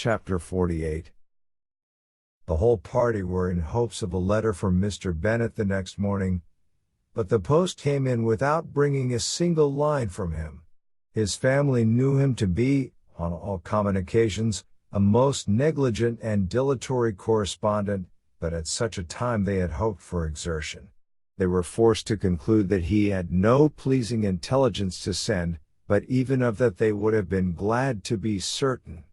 Chapter 48. The whole party were in hopes of a letter from Mr. Bennet the next morning, but the post came in without bringing a single line from him. His family knew him to be, on all common occasions, a most negligent and dilatory correspondent, but at such a time they had hoped for exertion. They were forced to conclude that he had no pleasing intelligence to send, but even of that they would have been glad to be certain.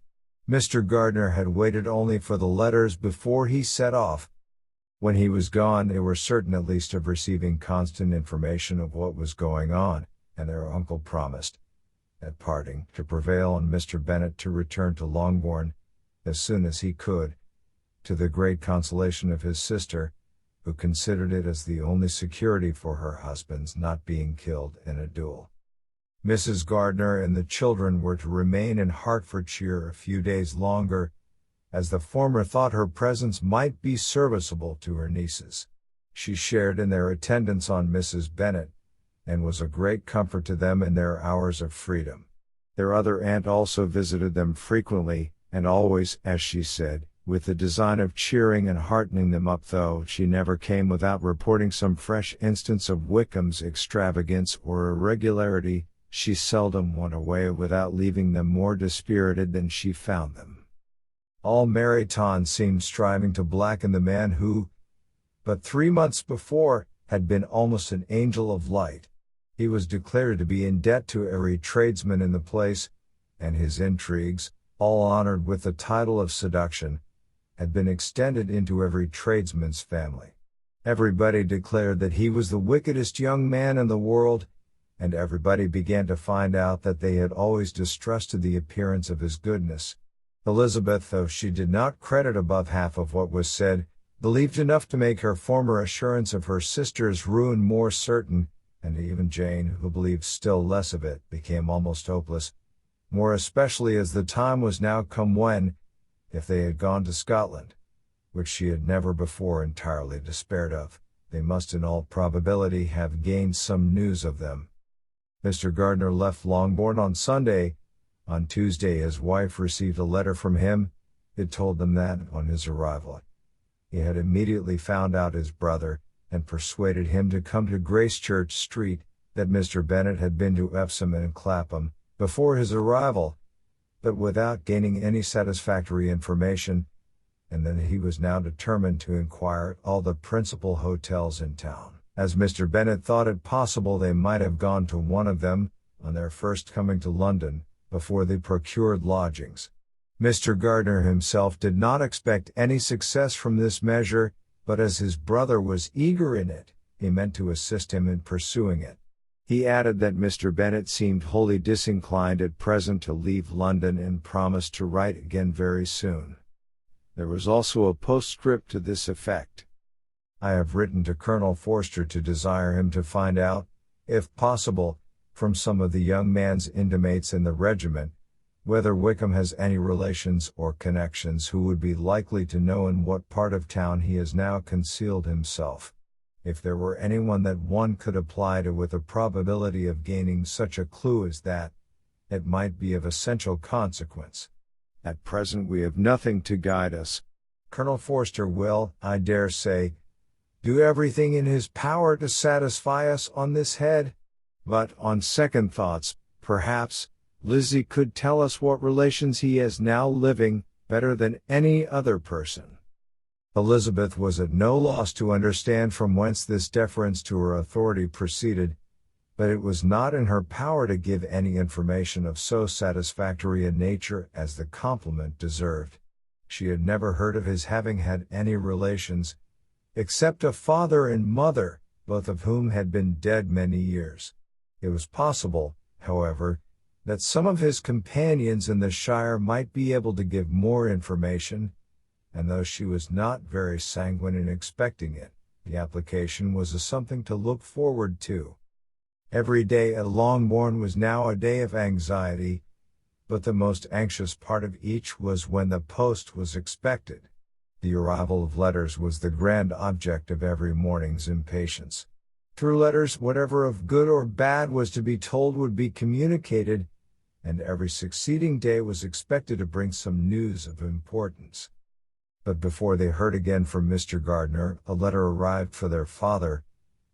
Mr. Gardner had waited only for the letters before he set off. When he was gone, they were certain at least of receiving constant information of what was going on, and their uncle promised, at parting, to prevail on Mr. Bennet to return to Longbourn, as soon as he could, to the great consolation of his sister, who considered it as the only security for her husband's not being killed in a duel. Mrs. Gardner and the children were to remain in Hertfordshire a few days longer, as the former thought her presence might be serviceable to her nieces. She shared in their attendance on Mrs. Bennet, and was a great comfort to them in their hours of freedom. Their other aunt also visited them frequently, and always, as she said, with the design of cheering and heartening them up, though she never came without reporting some fresh instance of Wickham's extravagance or irregularity. She seldom went away without leaving them more dispirited than she found them. All Meryton seemed striving to blacken the man who, but 3 months before, had been almost an angel of light. He was declared to be in debt to every tradesman in the place, and his intrigues, all honored with the title of seduction, had been extended into every tradesman's family. Everybody declared that he was the wickedest young man in the world, and everybody began to find out that they had always distrusted the appearance of his goodness. Elizabeth, though she did not credit above half of what was said, believed enough to make her former assurance of her sister's ruin more certain, and even Jane, who believed still less of it, became almost hopeless, more especially as the time was now come when, if they had gone to Scotland, which she had never before entirely despaired of, they must in all probability have gained some news of them. Mr. Gardner left Longbourn on Sunday. On Tuesday his wife received a letter from him. It told them that, on his arrival, he had immediately found out his brother, and persuaded him to come to Gracechurch Street, that Mr. Bennet had been to Epsom and Clapham, before his arrival, but without gaining any satisfactory information, and that he was now determined to inquire at all the principal hotels in town, as Mr. Bennet thought it possible they might have gone to one of them, on their first coming to London, before they procured lodgings. Mr. Gardner himself did not expect any success from this measure, but as his brother was eager in it, he meant to assist him in pursuing it. He added that Mr. Bennet seemed wholly disinclined at present to leave London, and promised to write again very soon. There was also a postscript to this effect: I have written to Colonel Forster to desire him to find out, if possible, from some of the young man's intimates in the regiment, whether Wickham has any relations or connections who would be likely to know in what part of town he has now concealed himself. If there were anyone that one could apply to with a probability of gaining such a clue as that, it might be of essential consequence. At present we have nothing to guide us. Colonel Forster will, I dare say, do everything in his power to satisfy us on this head, but, on second thoughts, perhaps, Lizzie could tell us what relations he has now living, better than any other person. Elizabeth was at no loss to understand from whence this deference to her authority proceeded, but it was not in her power to give any information of so satisfactory a nature as the compliment deserved. She had never heard of his having had any relations, except a father and mother, both of whom had been dead many years. It was possible, however, that some of his companions in the shire might be able to give more information, and though she was not very sanguine in expecting it, the application was a something to look forward to. Every day at Longbourn was now a day of anxiety, but the most anxious part of each was when the post was expected. The arrival of letters was the grand object of every morning's impatience. Through letters whatever of good or bad was to be told would be communicated, and every succeeding day was expected to bring some news of importance. But before they heard again from Mr. Gardner, a letter arrived for their father,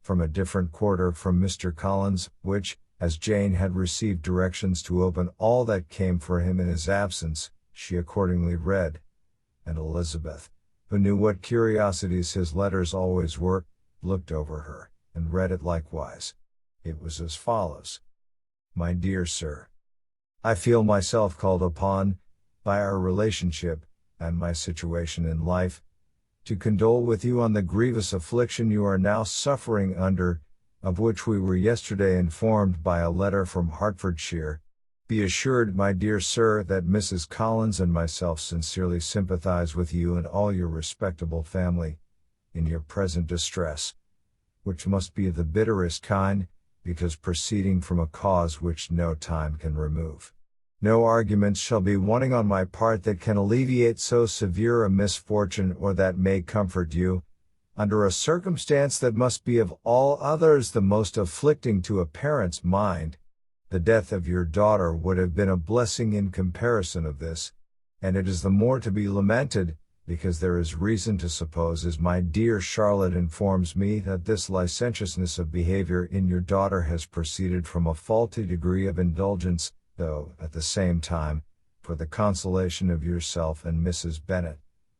from a different quarter from Mr. Collins, which, as Jane had received directions to open all that came for him in his absence, she accordingly read, and Elizabeth, who knew what curiosities his letters always were, looked over her, and read it likewise. It was as follows. My dear sir, I feel myself called upon, by our relationship, and my situation in life, to condole with you on the grievous affliction you are now suffering under, of which we were yesterday informed by a letter from Hertfordshire. Be assured, my dear sir, that Mrs. Collins and myself sincerely sympathize with you and all your respectable family, in your present distress, which must be of the bitterest kind, because proceeding from a cause which no time can remove. No arguments shall be wanting on my part that can alleviate so severe a misfortune or that may comfort you, under a circumstance that must be of all others the most afflicting to a parent's mind. The death of your daughter would have been a blessing in comparison of this, and it is the more to be lamented, because there is reason to suppose, as my dear Charlotte informs me, that this licentiousness of behavior in your daughter has proceeded from a faulty degree of indulgence, though, at the same time, for the consolation of yourself and Mrs. Bennet,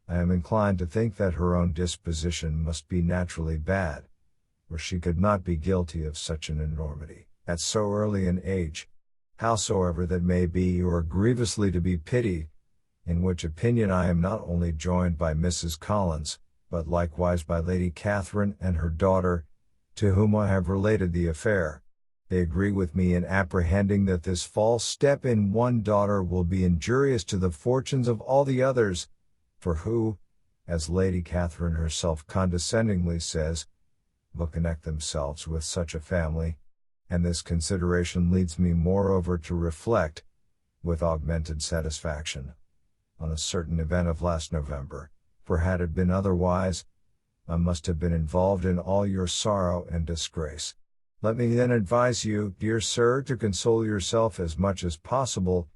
I am inclined to think that her own disposition must be naturally bad, or she could not be guilty of such an enormity, at so early an age. Howsoever that may be, you are grievously to be pitied, in which opinion I am not only joined by Mrs. Collins, but likewise by Lady Catherine and her daughter, to whom I have related the affair. They agree with me in apprehending that this false step in one daughter will be injurious to the fortunes of all the others, for who, as Lady Catherine herself condescendingly says, will connect themselves with such a family, and this consideration leads me moreover to reflect, with augmented satisfaction, on a certain event of last November, for had it been otherwise, I must have been involved in all your sorrow and disgrace. Let me then advise you, dear sir, to console yourself as much as possible,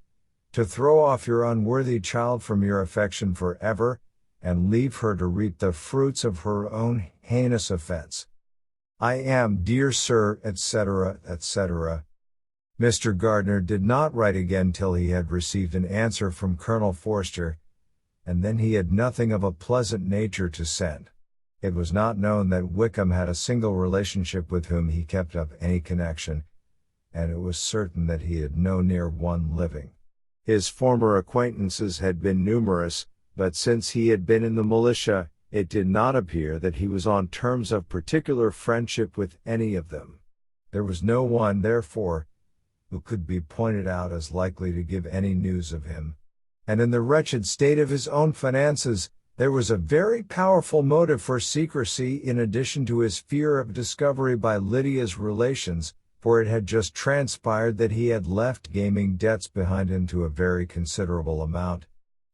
to throw off your unworthy child from your affection for ever, and leave her to reap the fruits of her own heinous offense. I am, dear sir, etc., etc. Mr. Gardner did not write again till he had received an answer from Colonel Forster, and then he had nothing of a pleasant nature to send. It was not known that Wickham had a single relationship with whom he kept up any connection, and it was certain that he had no near one living. His former acquaintances had been numerous, but since he had been in the militia, it did not appear that he was on terms of particular friendship with any of them. There was no one, therefore, who could be pointed out as likely to give any news of him. And in the wretched state of his own finances, there was a very powerful motive for secrecy in addition to his fear of discovery by Lydia's relations, for it had just transpired that he had left gaming debts behind him to a very considerable amount.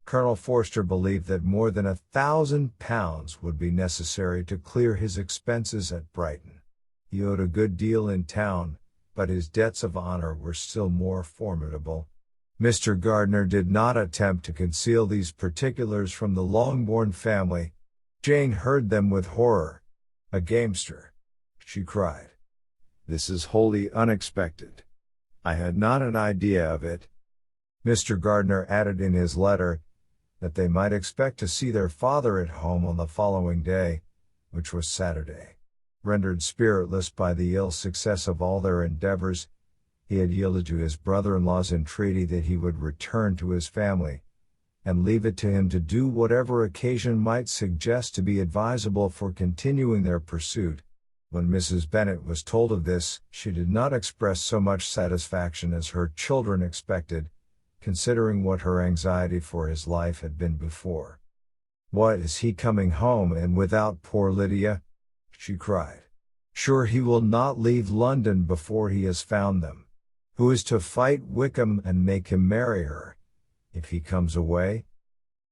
Colonel Forster believed that more than £1,000 would be necessary to clear his expenses at Brighton. He owed a good deal in town, but his debts of honor were still more formidable. Mr. Gardner did not attempt to conceal these particulars from the Longbourn family. Jane heard them with horror. "A gamester!" she cried. "This is wholly unexpected. I had not an idea of it." Mr. Gardner added in his letter, that they might expect to see their father at home on the following day, which was Saturday. Rendered spiritless by the ill success of all their endeavors, he had yielded to his brother-in-law's entreaty that he would return to his family, and leave it to him to do whatever occasion might suggest to be advisable for continuing their pursuit. When Mrs. Bennet was told of this, she did not express so much satisfaction as her children expected, considering what her anxiety for his life had been before. "What, is he coming home and without poor Lydia?" she cried. "Sure he will not leave London before he has found them. Who is to fight Wickham and make him marry her, if he comes away?"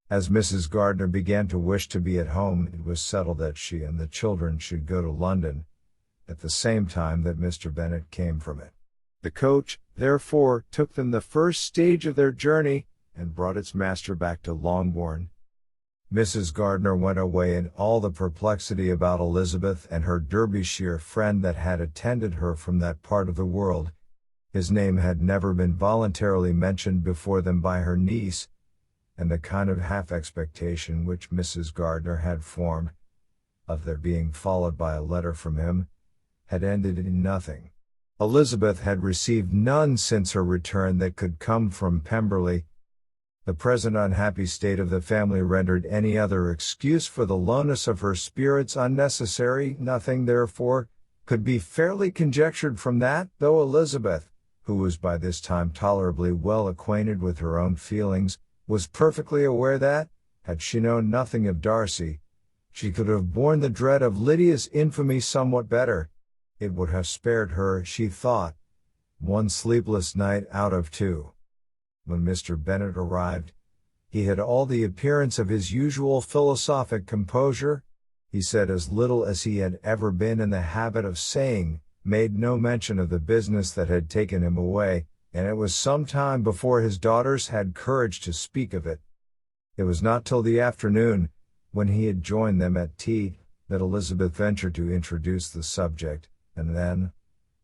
As Mrs. Gardner began to wish to be at home, it was settled that she and the children should go to London, at the same time that Mr. Bennet came from it. The coach, therefore, took them the first stage of their journey, and brought its master back to Longbourn. Mrs. Gardner went away in all the perplexity about Elizabeth and her Derbyshire friend that had attended her from that part of the world. His name had never been voluntarily mentioned before them by her niece, and the kind of half-expectation which Mrs. Gardner had formed, of their being followed by a letter from him, had ended in nothing. Elizabeth had received none since her return that could come from Pemberley. The present unhappy state of the family rendered any other excuse for the lowness of her spirits unnecessary. Nothing, therefore, could be fairly conjectured from that, though Elizabeth, who was by this time tolerably well acquainted with her own feelings, was perfectly aware that, had she known nothing of Darcy, she could have borne the dread of Lydia's infamy somewhat better. It would have spared her, she thought, one sleepless night out of two. When Mr. Bennet arrived, he had all the appearance of his usual philosophic composure. He said as little as he had ever been in the habit of saying, made no mention of the business that had taken him away, and it was some time before his daughters had courage to speak of it. It was not till the afternoon, when he had joined them at tea, that Elizabeth ventured to introduce the subject, and then,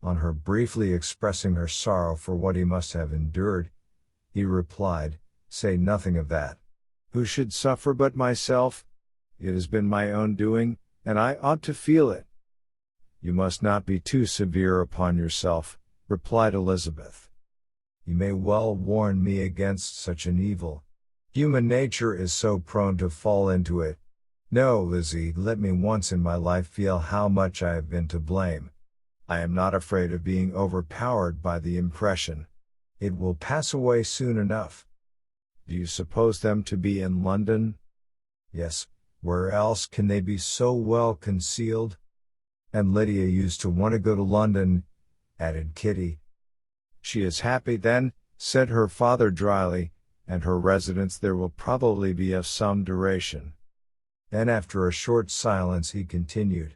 on her briefly expressing her sorrow for what he must have endured, he replied, "Say nothing of that. Who should suffer but myself? It has been my own doing, and I ought to feel it." "You must not be too severe upon yourself," replied Elizabeth. "You may well warn me against such an evil. Human nature is so prone to fall into it. No, Lizzie, let me once in my life feel how much I have been to blame. I am not afraid of being overpowered by the impression. It will pass away soon enough." "Do you suppose them to be in London?" "Yes, where else can they be so well concealed? And Lydia used to want to go to London," added Kitty. "She is happy then," said her father dryly, "and her residence there will probably be of some duration." Then after a short silence he continued,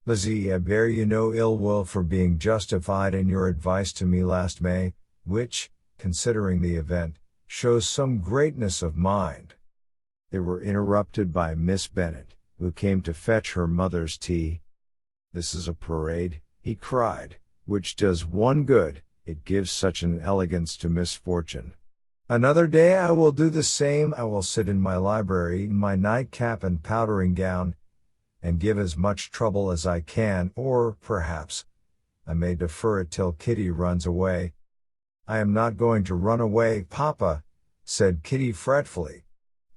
"Lizzie, I bear you no ill will for being justified in your advice to me last May, which, considering the event, shows some greatness of mind." They were interrupted by Miss Bennet, who came to fetch her mother's tea. "This is a parade," he cried, "which does one good, it gives such an elegance to misfortune. Another day I will do the same. I will sit in my library in my nightcap and powdering gown, and give as much trouble as I can, or, perhaps, I may defer it till Kitty runs away." "I am not going to run away, Papa," said Kitty fretfully.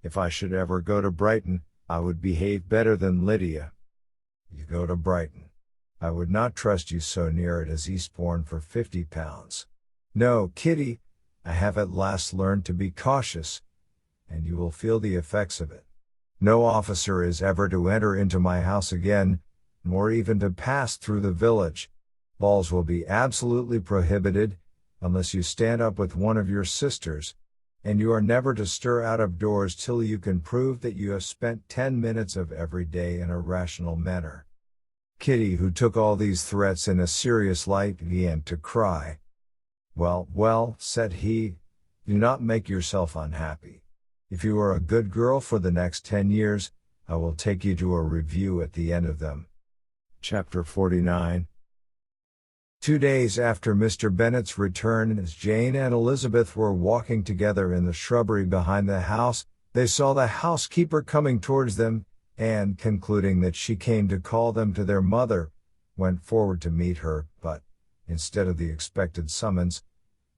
"If I should ever go to Brighton, I would behave better than Lydia." "You go to Brighton. I would not trust you so near it as Eastbourne for £50. No, Kitty, I have at last learned to be cautious, and you will feel the effects of it. No officer is ever to enter into my house again, nor even to pass through the village. Balls will be absolutely prohibited, unless you stand up with one of your sisters, and you are never to stir out of doors till you can prove that you have spent 10 minutes of every day in a rational manner." Kitty, who took all these threats in a serious light, began to cry. "Well, well," said he, "do not make yourself unhappy. If you are a good girl for the next 10 years, I will take you to a review at the end of them." Chapter 49. 2 days after Mr. Bennet's return, as Jane and Elizabeth were walking together in the shrubbery behind the house, they saw the housekeeper coming towards them, and, concluding that she came to call them to their mother, went forward to meet her, but, instead of the expected summons,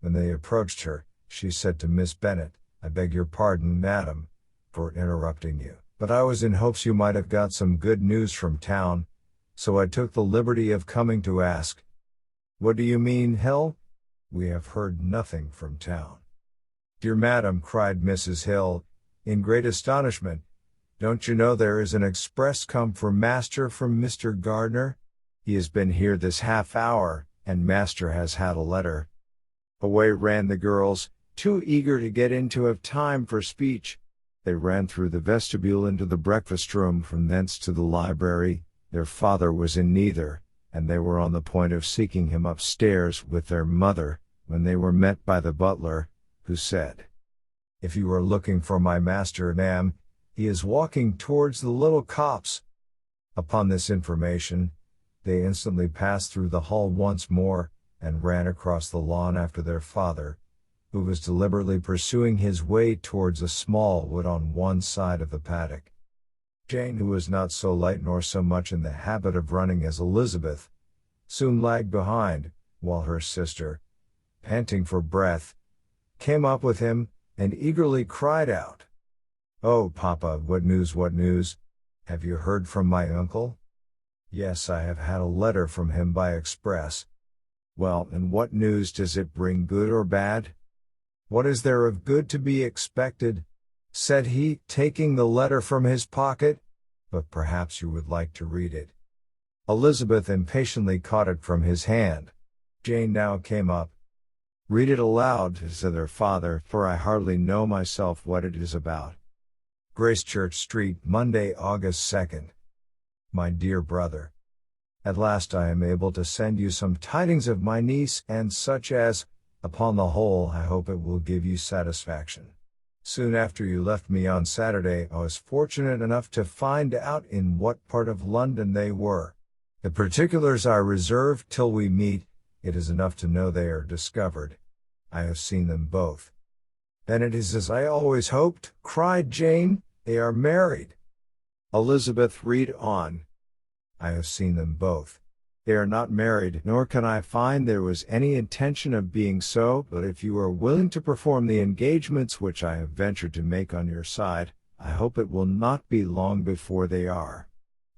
when they approached her, she said to Miss Bennet, "I beg your pardon, madam, for interrupting you, but I was in hopes you might have got some good news from town, so I took the liberty of coming to ask." "What do you mean, Hill? We have heard nothing from town." "Dear madam," cried Mrs. Hill, in great astonishment, "don't you know there is an express come for master from Mr. Gardner? He has been here this half hour, and master has had a letter." Away ran the girls, too eager to get in to have time for speech. They ran through the vestibule into the breakfast room, from thence to the library. Their father was in neither, and they were on the point of seeking him upstairs with their mother, when they were met by the butler, who said, "If you are looking for my master, ma'am, he is walking towards the little copse." Upon this information, they instantly passed through the hall once more, and ran across the lawn after their father, who was deliberately pursuing his way towards a small wood on one side of the paddock. Jane, who was not so light nor so much in the habit of running as Elizabeth, soon lagged behind, while her sister, panting for breath, came up with him, and eagerly cried out, "Oh, Papa, what news, what news? Have you heard from my uncle?" "Yes, I have had a letter from him by express." "Well, and what news does it bring, good or bad?" "What is there of good to be expected?" said he, taking the letter from his pocket. "But perhaps you would like to read it." Elizabeth impatiently caught it from his hand. Jane now came up. "Read it aloud," said her father, "for I hardly know myself what it is about." Gracechurch Street, Monday, August 2nd. My dear brother, at last I am able to send you some tidings of my niece, and such as, upon the whole, I hope it will give you satisfaction. Soon after you left me on Saturday, I was fortunate enough to find out in what part of London they were. The particulars I reserve till we meet. It is enough to know they are discovered. I have seen them both. "Then it is as I always hoped," cried Jane, "they are married." Elizabeth, read on. "I have seen them both. They are not married, nor can I find there was any intention of being so, but if you are willing to perform the engagements which I have ventured to make on your side, I hope it will not be long before they are.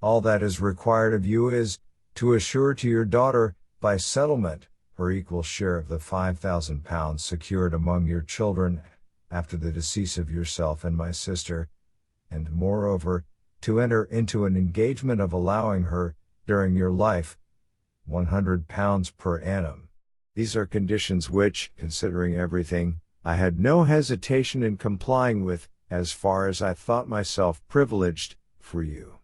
All that is required of you is, to assure to your daughter, by settlement, her equal share of the £5,000 secured among your children, after the decease of yourself and my sister, and moreover, to enter into an engagement of allowing her, during your life, £100 per annum. These are conditions which, considering everything, I had no hesitation in complying with, as far as I thought myself privileged, for you.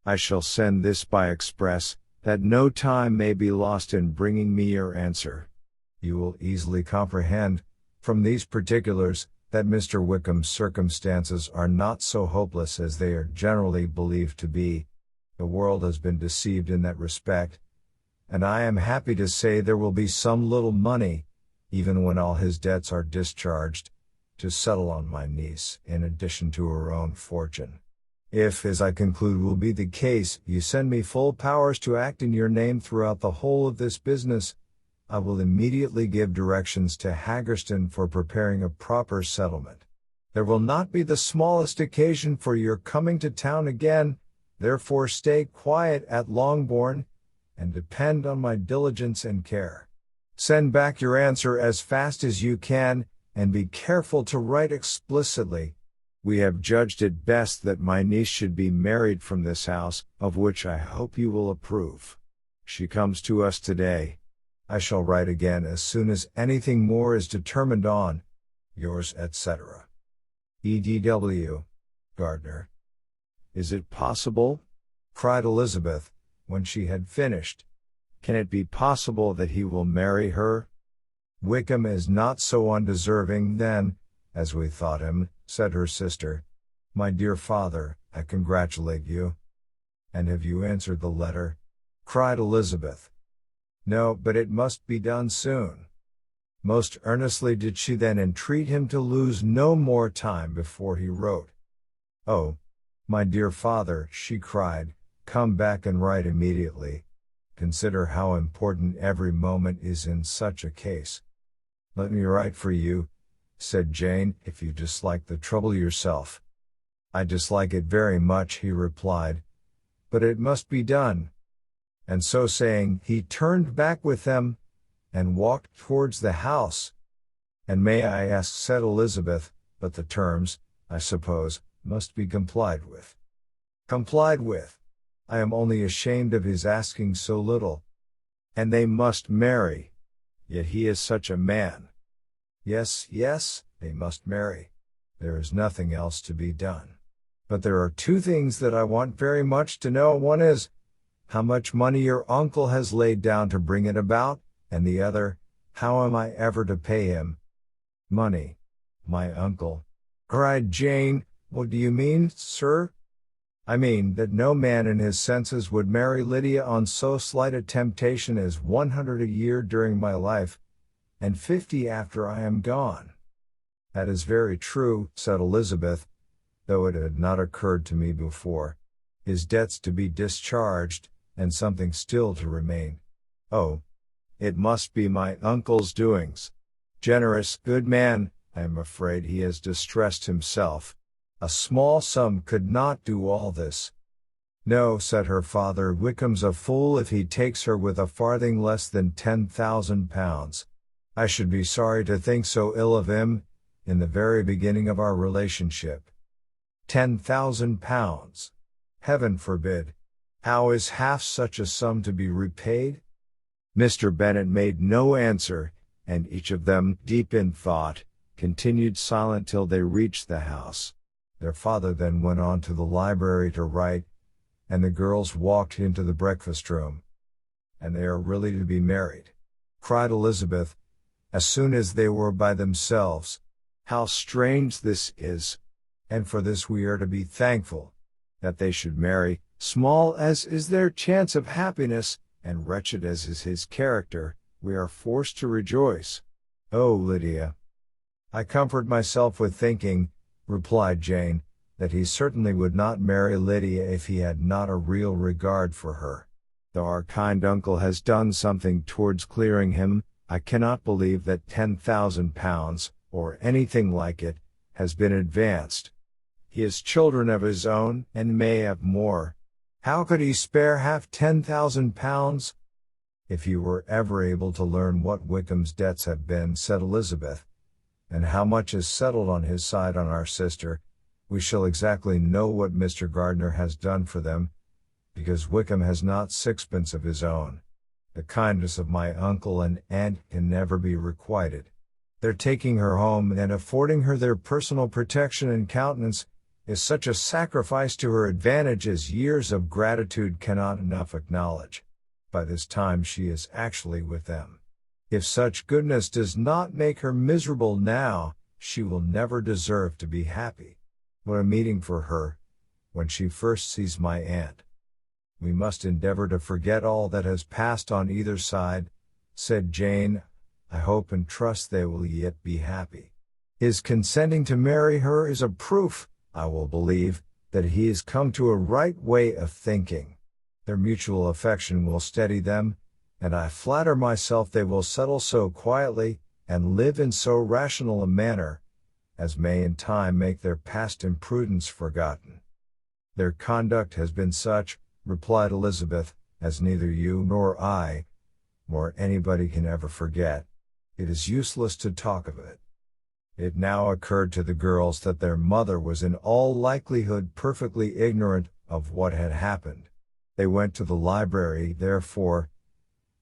I shall send this by express, that no time may be lost in bringing me your answer. You will easily comprehend, from these particulars, that Mr. Wickham's circumstances are not so hopeless as they are generally believed to be. The world has been deceived in that respect, and I am happy to say there will be some little money, even when all his debts are discharged, to settle on my niece, in addition to her own fortune. If, as I conclude will be the case, you send me full powers to act in your name throughout the whole of this business, I will immediately give directions to Haggerston for preparing a proper settlement. There will not be the smallest occasion for your coming to town again, therefore stay quiet at Longbourn, and depend on my diligence and care. Send back your answer as fast as you can, and be careful to write explicitly. We have judged it best that my niece should be married from this house, of which I hope you will approve. She comes to us today. I shall write again as soon as anything more is determined on. Yours, etc. E.D.W. Gardner. "Is it possible?" cried Elizabeth, when she had finished. "Can it be possible that he will marry her?" "Wickham is not so undeserving, then, as we thought him," said her sister. "My dear father, I congratulate you." "And have you answered the letter?" cried Elizabeth. "No, but it must be done soon." Most earnestly did she then entreat him to lose no more time before he wrote. "Oh, my dear father," she cried, "come back and write immediately. Consider how important every moment is in such a case." "Let me write for you," said Jane, "if you dislike the trouble yourself." "I dislike it very much," he replied, "but it must be done." And so saying, he turned back with them, and walked towards the house. "And may I ask," said Elizabeth, "but the terms, I suppose, must be complied with." "Complied with? I am only ashamed of his asking so little." "And they must marry. Yet he is such a man." "Yes, yes, they must marry. There is nothing else to be done. But there are two things that I want very much to know. One is, how much money your uncle has laid down to bring it about, and the other, how am I ever to pay him? Money. My uncle, cried Jane. What do you mean, sir? I mean that no man in his senses would marry Lydia on so slight a temptation as 100 a year during my life, and 50 after I am gone. That is very true, said Elizabeth, though it had not occurred to me before. His debts to be discharged, and something still to remain. Oh, it must be my uncle's doings. Generous, good man, I am afraid he has distressed himself. A small sum could not do all this. No, said her father, Wickham's a fool if he takes her with a farthing less than £10,000. I should be sorry to think so ill of him, in the very beginning of our relationship. £10,000. Heaven forbid. How is half such a sum to be repaid? Mr. Bennet made no answer, and each of them, deep in thought, continued silent till they reached the house. Their father then went on to the library to write, and the girls walked into the breakfast room. And they are really to be married, cried Elizabeth, as soon as they were by themselves. How strange this is! And for this we are to be thankful, that they should marry, small as is their chance of happiness, and wretched as is his character, we are forced to rejoice. Oh, Lydia! I comfort myself with thinking, replied Jane, that he certainly would not marry Lydia if he had not a real regard for her. Though our kind uncle has done something towards clearing him, I cannot believe that £10,000, or anything like it, has been advanced. He has children of his own, and may have more. How could he spare half £10,000? If he were ever able to learn what Wickham's debts have been, said Elizabeth, and how much is settled on his side on our sister, we shall exactly know what Mr. Gardiner has done for them, because Wickham has not sixpence of his own. The kindness of my uncle and aunt can never be requited. Their taking her home and affording her their personal protection and countenance is such a sacrifice to her advantage as years of gratitude cannot enough acknowledge. By this time she is actually with them. If such goodness does not make her miserable now, she will never deserve to be happy. What a meeting for her, when she first sees my aunt. We must endeavor to forget all that has passed on either side, said Jane. I hope and trust they will yet be happy. His consenting to marry her is a proof, I will believe, that he has come to a right way of thinking. Their mutual affection will steady them, and I flatter myself they will settle so quietly, and live in so rational a manner, as may in time make their past imprudence forgotten. Their conduct has been such, replied Elizabeth, as neither you nor I, nor anybody can ever forget. It is useless to talk of it. It now occurred to the girls that their mother was in all likelihood perfectly ignorant of what had happened. They went to the library, therefore,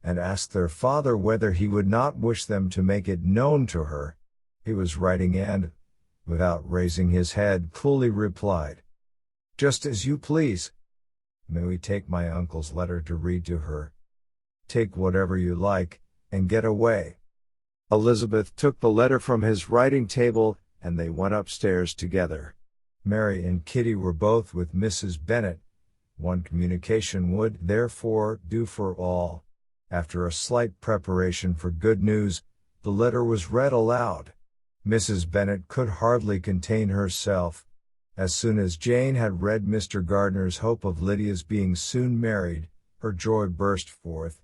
and asked their father whether he would not wish them to make it known to her. He was writing and, without raising his head, coolly replied, Just as you please. May we take my uncle's letter to read to her? Take whatever you like, and get away. Elizabeth took the letter from his writing table, and they went upstairs together. Mary and Kitty were both with Mrs. Bennet. One communication would, therefore, do for all. After a slight preparation for good news, the letter was read aloud. Mrs. Bennet could hardly contain herself. As soon as Jane had read Mr. Gardiner's hope of Lydia's being soon married, her joy burst forth,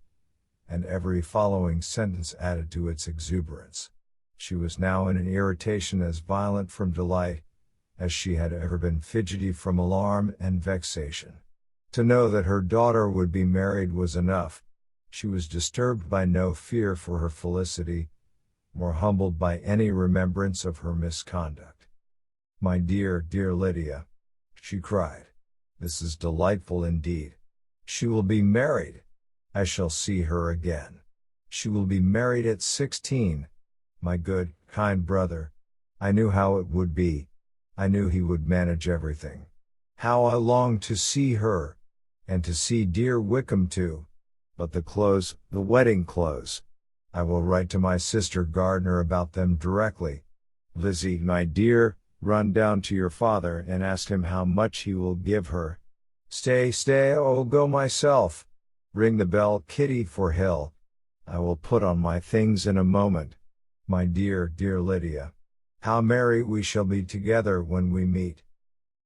and every following sentence added to its exuberance. She was now in an irritation as violent from delight as she had ever been fidgety from alarm and vexation. To know that her daughter would be married was enough. She was disturbed by no fear for her felicity, nor humbled by any remembrance of her misconduct. My dear, dear Lydia, she cried, this is delightful indeed. She will be married. I shall see her again. She will be married at 16. My good, kind brother. I knew how it would be. I knew he would manage everything. How I long to see her. And to see dear Wickham too. But the wedding clothes. I will write to my sister Gardner about them directly. Lizzie, my dear, run down to your father and ask him how much he will give her. Stay, I'll go myself. Ring the bell, Kitty, for Hill. I will put on my things in a moment. My dear, dear Lydia. How merry we shall be together when we meet.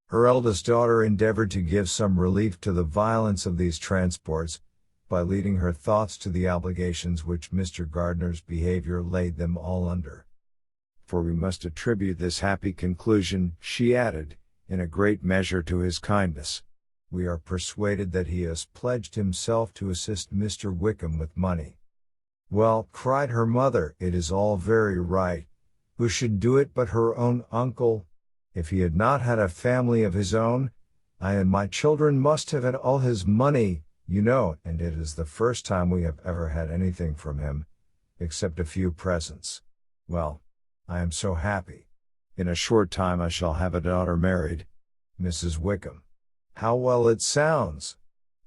Her eldest daughter endeavored to give some relief to the violence of these transports, by leading her thoughts to the obligations which Mr. Gardner's behavior laid them all under. For we must attribute this happy conclusion, she added, in a great measure to his kindness. We are persuaded that he has pledged himself to assist Mr. Wickham with money. Well, cried her mother, it is all very right. Who should do it but her own uncle? If he had not had a family of his own, I and my children must have had all his money, you know, and it is the first time we have ever had anything from him, except a few presents. Well, I am so happy. In a short time I shall have a daughter married. Mrs. Wickham. How well it sounds!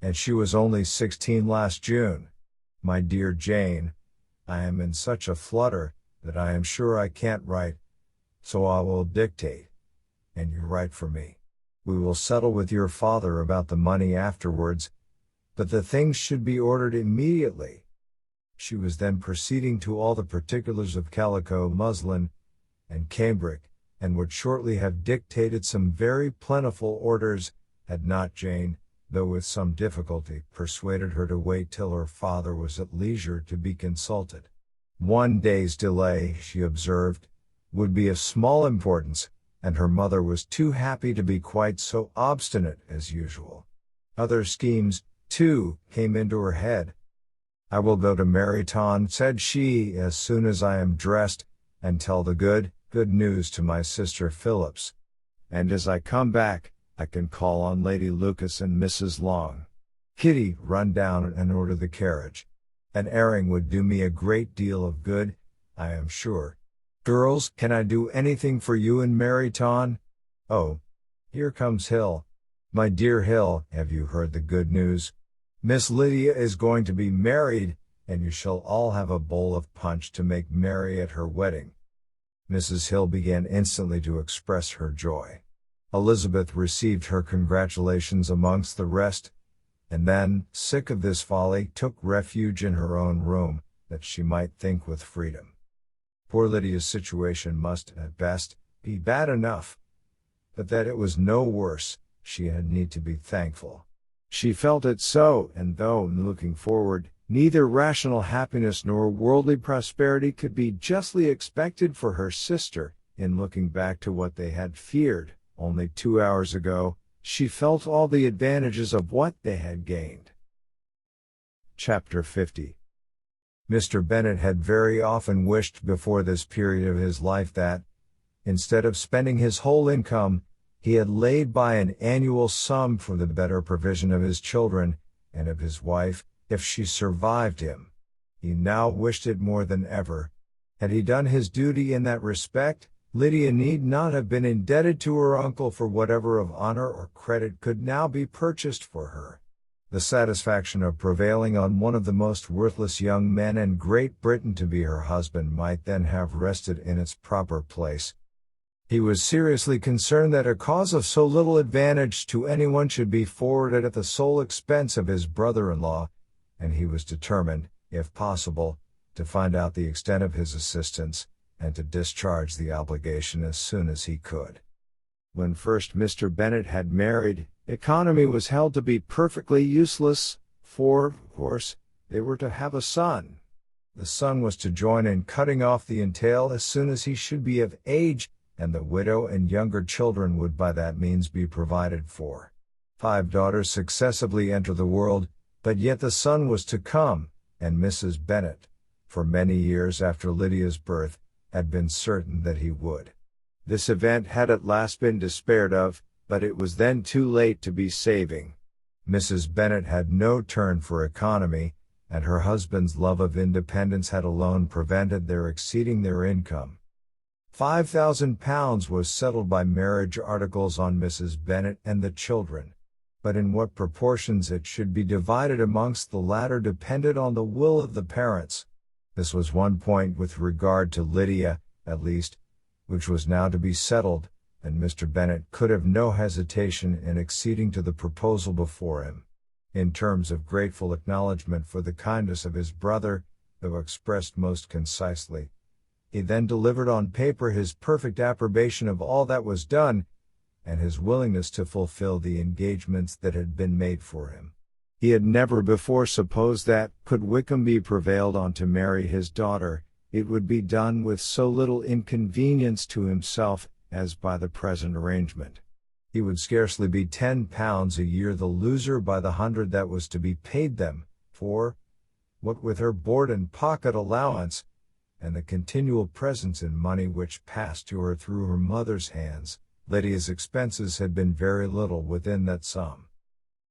And she was only 16 last June. My dear Jane, I am in such a flutter, that I am sure I can't write, so I will dictate, and you write for me. We will settle with your father about the money afterwards, but the things should be ordered immediately. She was then proceeding to all the particulars of calico, muslin, and cambric, and would shortly have dictated some very plentiful orders, had not Jane, though with some difficulty, persuaded her to wait till her father was at leisure to be consulted. One day's delay, she observed, would be of small importance, and her mother was too happy to be quite so obstinate as usual. Other schemes, too, came into her head. I will go to Meryton, said she, as soon as I am dressed, and tell the good news to my sister Phillips. And as I come back, I can call on Lady Lucas and Mrs. Long. Kitty, run down and order the carriage. An airing would do me a great deal of good, I am sure. Girls, can I do anything for you in Meryton? Oh, here comes Hill. My dear Hill, have you heard the good news? Miss Lydia is going to be married, and you shall all have a bowl of punch to make merry at her wedding. Mrs. Hill began instantly to express her joy. Elizabeth received her congratulations amongst the rest, and then, sick of this folly, took refuge in her own room, that she might think with freedom. Poor Lydia's situation must, at best, be bad enough, but that it was no worse, she had need to be thankful. She felt it so, and though, looking forward, neither rational happiness nor worldly prosperity could be justly expected for her sister, in looking back to what they had feared, only 2 hours ago, she felt all the advantages of what they had gained. Chapter 50. Mr. Bennet had very often wished before this period of his life that, instead of spending his whole income, he had laid by an annual sum for the better provision of his children, and of his wife, if she survived him. He now wished it more than ever. Had he done his duty in that respect, Lydia need not have been indebted to her uncle for whatever of honor or credit could now be purchased for her. The satisfaction of prevailing on one of the most worthless young men in Great Britain to be her husband might then have rested in its proper place. He was seriously concerned that a cause of so little advantage to anyone should be forwarded at the sole expense of his brother-in-law, and he was determined, if possible, to find out the extent of his assistance, and to discharge the obligation as soon as he could. When first Mr. Bennet had married, economy was held to be perfectly useless, for, of course, they were to have a son. The son was to join in cutting off the entail as soon as he should be of age, and the widow and younger children would by that means be provided for. 5 daughters successively enter the world, but yet the son was to come, and Mrs. Bennet, for many years after Lydia's birth, had been certain that he would. This event had at last been despaired of, but it was then too late to be saving. Mrs. Bennet had no turn for economy, and her husband's love of independence had alone prevented their exceeding their income. £5,000 was settled by marriage articles on Mrs. Bennet and the children. but in what proportions it should be divided amongst the latter depended on the will of the parents. This was one point with regard to Lydia, at least, which was now to be settled, and Mr. Bennet could have no hesitation in acceding to the proposal before him. In terms of grateful acknowledgment for the kindness of his brother, though expressed most concisely, he then delivered on paper his perfect approbation of all that was done, and his willingness to fulfill the engagements that had been made for him. He had never before supposed that, could Wickham be prevailed on to marry his daughter, it would be done with so little inconvenience to himself as by the present arrangement. He would scarcely be £10 a year the loser by the 100 that was to be paid them, for, what with her board and pocket allowance, and the continual presents in money which passed to her through her mother's hands, Lydia's expenses had been very little within that sum.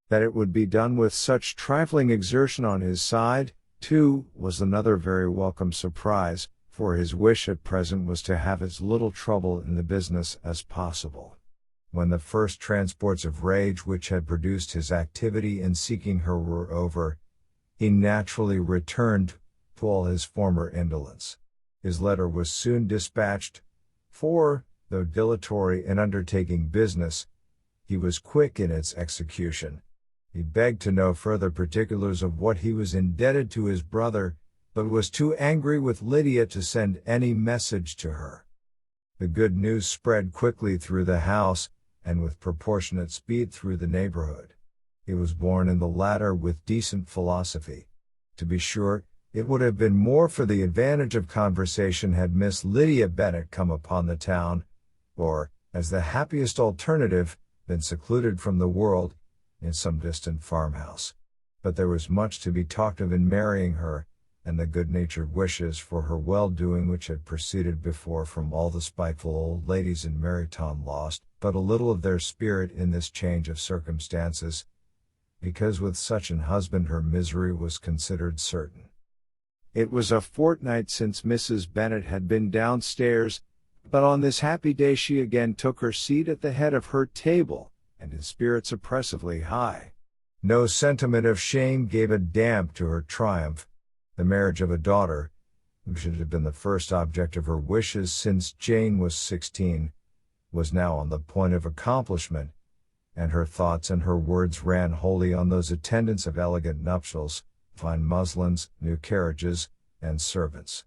That it would be done with such trifling exertion on his side, too, was another very welcome surprise, for his wish at present was to have as little trouble in the business as possible. When the first transports of rage which had produced his activity in seeking her were over, he naturally returned to all his former indolence. His letter was soon dispatched, for, though dilatory in undertaking business, he was quick in its execution. He begged to know further particulars of what he was indebted to his brother, but was too angry with Lydia to send any message to her. The good news spread quickly through the house, and with proportionate speed through the neighborhood. It was borne in the latter with decent philosophy. To be sure, it would have been more for the advantage of conversation had Miss Lydia Bennet come upon the town, or, as the happiest alternative, been secluded from the world, in some distant farmhouse. But there was much to be talked of in marrying her, and the good-natured wishes for her well-doing which had proceeded before from all the spiteful old ladies in Meryton lost but a little of their spirit in this change of circumstances, because with such an husband her misery was considered certain. It was a fortnight since Mrs. Bennet had been downstairs, but on this happy day she again took her seat at the head of her table, and in spirits oppressively high. No sentiment of shame gave a damp to her triumph. The marriage of a daughter, who should have been the first object of her wishes since Jane was 16, was now on the point of accomplishment, and her thoughts and her words ran wholly on those attendants of elegant nuptials, fine muslins, new carriages, and servants.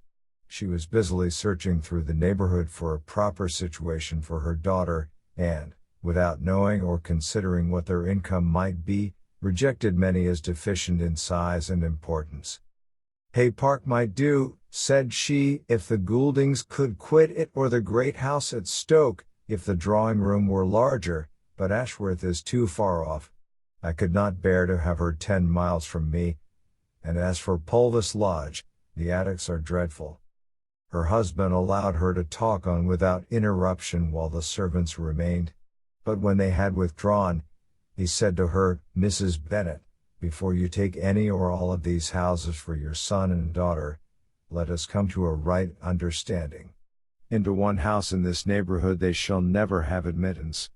She was busily searching through the neighborhood for a proper situation for her daughter, and, without knowing or considering what their income might be, rejected many as deficient in size and importance. Hay Park might do, said she, if the Gouldings could quit it, or the great house at Stoke, if the drawing-room were larger, but Ashworth is too far off. I could not bear to have her 10 miles from me, and as for Pulvis Lodge, the attics are dreadful. Her husband allowed her to talk on without interruption while the servants remained, but when they had withdrawn, he said to her, Mrs. Bennet, before you take any or all of these houses for your son and daughter, let us come to a right understanding. Into one house in this neighborhood they shall never have admittance.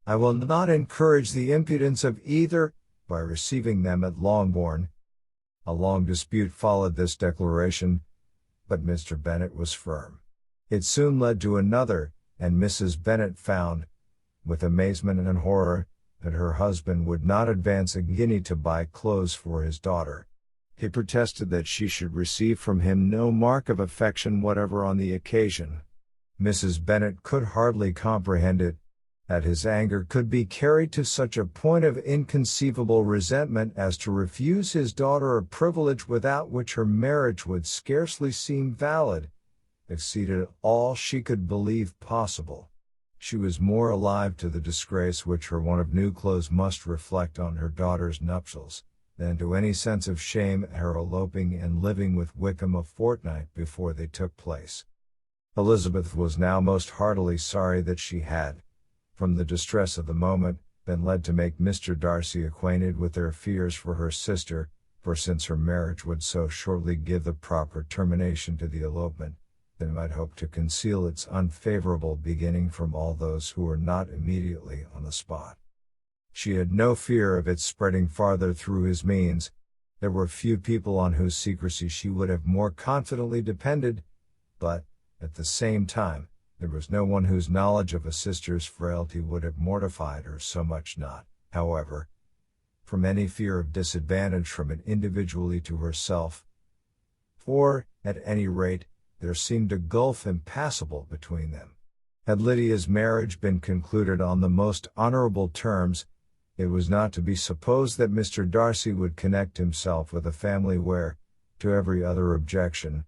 I will not encourage the impudence of either, by receiving them at Longbourn. A long dispute followed this declaration, but Mr. Bennet was firm. It soon led to another, and Mrs. Bennet found, with amazement and horror, that her husband would not advance a guinea to buy clothes for his daughter. He protested that she should receive from him no mark of affection whatever on the occasion. Mrs. Bennet could hardly comprehend it, that his anger could be carried to such a point of inconceivable resentment as to refuse his daughter a privilege without which her marriage would scarcely seem valid, exceeded all she could believe possible. She was more alive to the disgrace which her want of new clothes must reflect on her daughter's nuptials, than to any sense of shame at her eloping and living with Wickham a fortnight before they took place. Elizabeth was now most heartily sorry that she had, from the distress of the moment, been led to make Mr. Darcy acquainted with their fears for her sister, for since her marriage would so shortly give the proper termination to the elopement, they might hope to conceal its unfavorable beginning from all those who were not immediately on the spot. She had no fear of its spreading farther through his means. There were few people on whose secrecy she would have more confidently depended, but, at the same time, there was no one whose knowledge of a sister's frailty would have mortified her so much, not, however, from any fear of disadvantage from it individually to herself. For, at any rate, there seemed a gulf impassable between them. Had Lydia's marriage been concluded on the most honorable terms, it was not to be supposed that Mr. Darcy would connect himself with a family where, to every other objection,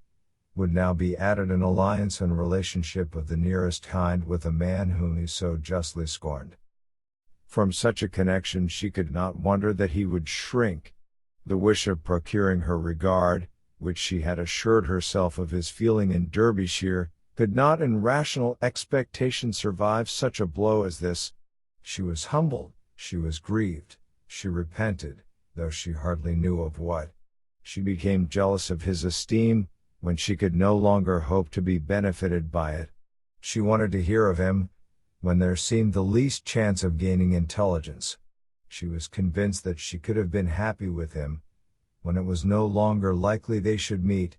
would now be added an alliance and relationship of the nearest kind with a man whom he so justly scorned. From such a connection she could not wonder that he would shrink. The wish of procuring her regard, which she had assured herself of his feeling in Derbyshire, could not in rational expectation survive such a blow as this. She was humbled, she was grieved, she repented, though she hardly knew of what. She became jealous of his esteem, when she could no longer hope to be benefited by it. She wanted to hear of him, when there seemed the least chance of gaining intelligence. She was convinced that she could have been happy with him, when it was no longer likely they should meet.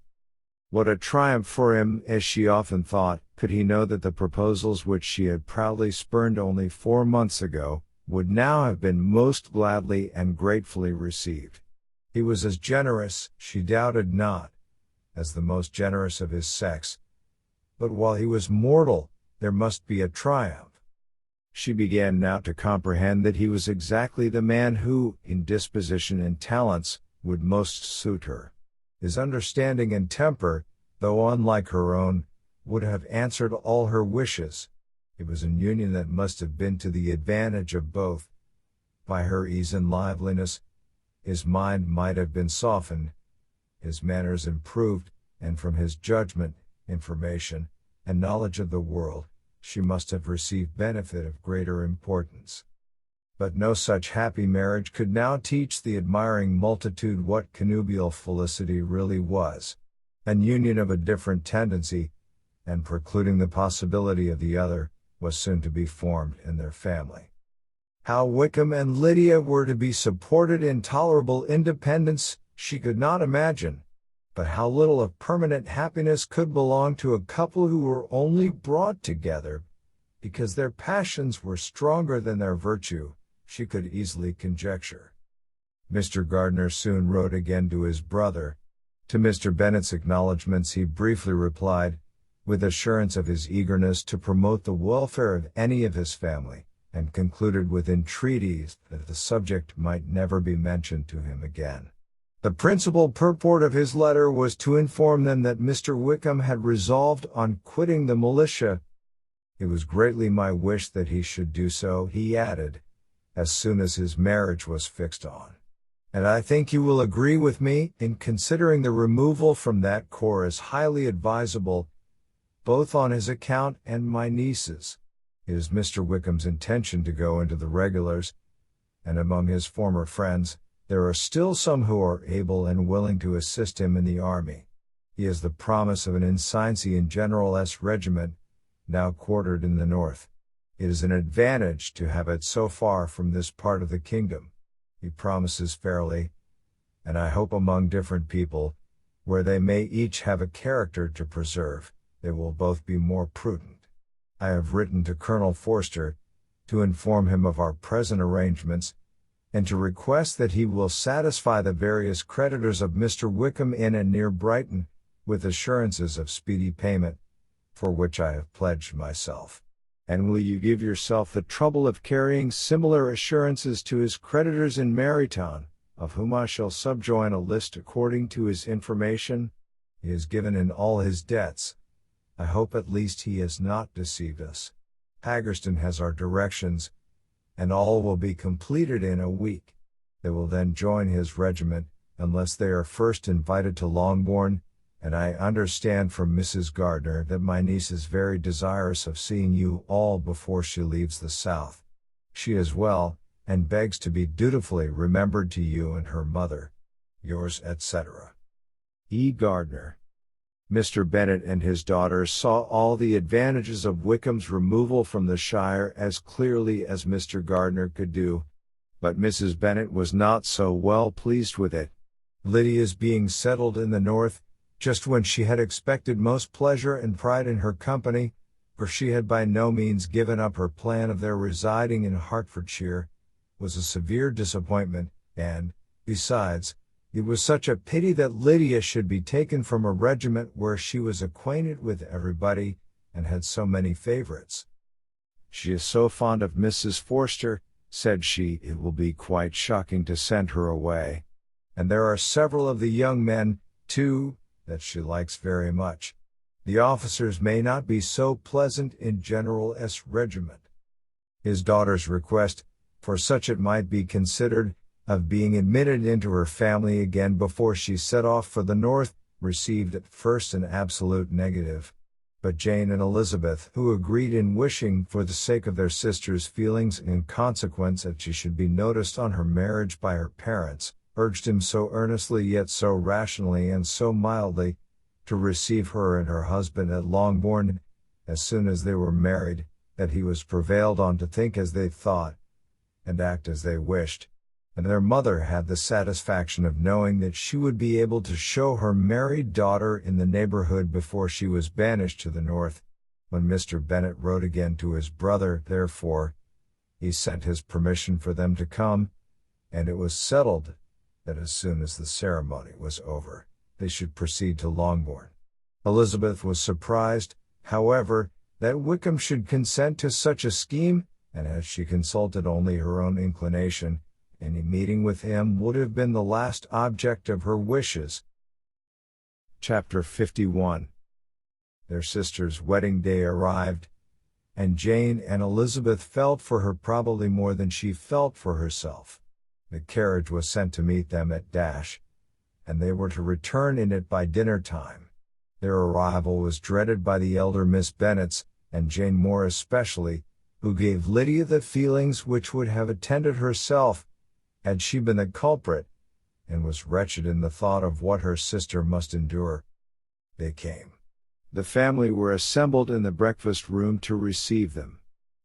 What a triumph for him, as she often thought, could he know that the proposals which she had proudly spurned only 4 months ago, would now have been most gladly and gratefully received. He was as generous, she doubted not, as the most generous of his sex. But while he was mortal, there must be a triumph. She began now to comprehend that he was exactly the man who, in disposition and talents, would most suit her. His understanding and temper, though unlike her own, would have answered all her wishes. It was an union that must have been to the advantage of both. By her ease and liveliness, his mind might have been softened, his manners improved, and from his judgment, information, and knowledge of the world, she must have received benefit of greater importance. But no such happy marriage could now teach the admiring multitude what connubial felicity really was. An union of a different tendency, and precluding the possibility of the other, was soon to be formed in their family. How Wickham and Lydia were to be supported in tolerable independence, she could not imagine. But how little of permanent happiness could belong to a couple who were only brought together because their passions were stronger than their virtue, she could easily conjecture. Mr. Gardiner soon wrote again to his brother. To Mr. Bennet's acknowledgments he briefly replied, with assurance of his eagerness to promote the welfare of any of his family, and concluded with entreaties that the subject might never be mentioned to him again. The principal purport of his letter was to inform them that Mr. Wickham had resolved on quitting the militia. It was greatly my wish that he should do so, he added, as soon as his marriage was fixed on. And I think you will agree with me in considering the removal from that corps as highly advisable, both on his account and my niece's. It is Mr. Wickham's intention to go into the regulars, and among his former friends, there are still some who are able and willing to assist him in the army. He has the promise of an ensigncy in General S. Regiment, now quartered in the north. It is an advantage to have it so far from this part of the kingdom. He promises fairly, and I hope among different people, where they may each have a character to preserve, they will both be more prudent. I have written to Colonel Forster, to inform him of our present arrangements, and to request that he will satisfy the various creditors of Mr. Wickham in and near Brighton, with assurances of speedy payment, for which I have pledged myself. And will you give yourself the trouble of carrying similar assurances to his creditors in Marytown, of whom I shall subjoin a list according to his information? He is given in all his debts. I hope at least he has not deceived us. Haggerston has our directions, and all will be completed in a week. They will then join his regiment, unless they are first invited to Longbourn, and I understand from Mrs. Gardiner that my niece is very desirous of seeing you all before she leaves the South. She is well, and begs to be dutifully remembered to you and her mother. Yours, etc. E. Gardiner. Mr. Bennet and his daughter saw all the advantages of Wickham's removal from the shire as clearly as Mr. Gardiner could do, But Mrs. Bennet was not so well pleased with it. Lydia's being settled in the north, just when she had expected most pleasure and pride in her company, for she had by no means given up her plan of their residing in Hertfordshire, was a severe disappointment, and, besides, it was such a pity that Lydia should be taken from a regiment where she was acquainted with everybody, and had so many favorites. "She is so fond of Mrs. Forster," said she, "it will be quite shocking to send her away. And there are several of the young men, too, that she likes very much. The officers may not be so pleasant in General S. regiment." His daughter's request, for such it might be considered, of being admitted into her family again before she set off for the north, received at first an absolute negative. But Jane and Elizabeth, who agreed in wishing, for the sake of their sister's feelings and in consequence that she should be noticed on her marriage by her parents, urged him so earnestly yet so rationally and so mildly, to receive her and her husband at Longbourn, as soon as they were married, that he was prevailed on to think as they thought, and act as they wished, and their mother had the satisfaction of knowing that she would be able to show her married daughter in the neighborhood before she was banished to the north. When Mr. Bennet wrote again to his brother, therefore, he sent his permission for them to come, and it was settled that as soon as the ceremony was over, they should proceed to Longbourn. Elizabeth was surprised, however, that Wickham should consent to such a scheme, and as she consulted only her own inclination, any meeting with him would have been the last object of her wishes. Chapter 51. Their sister's wedding day arrived, and Jane and Elizabeth felt for her probably more than she felt for herself. The carriage was sent to meet them at Dash, and they were to return in it by dinner time. Their arrival was dreaded by the elder Miss Bennets, and Jane more especially, who gave Lydia the feelings which would have attended herself, had she been the culprit, and was wretched in the thought of what her sister must endure. They came. The family were assembled in the breakfast room to receive them.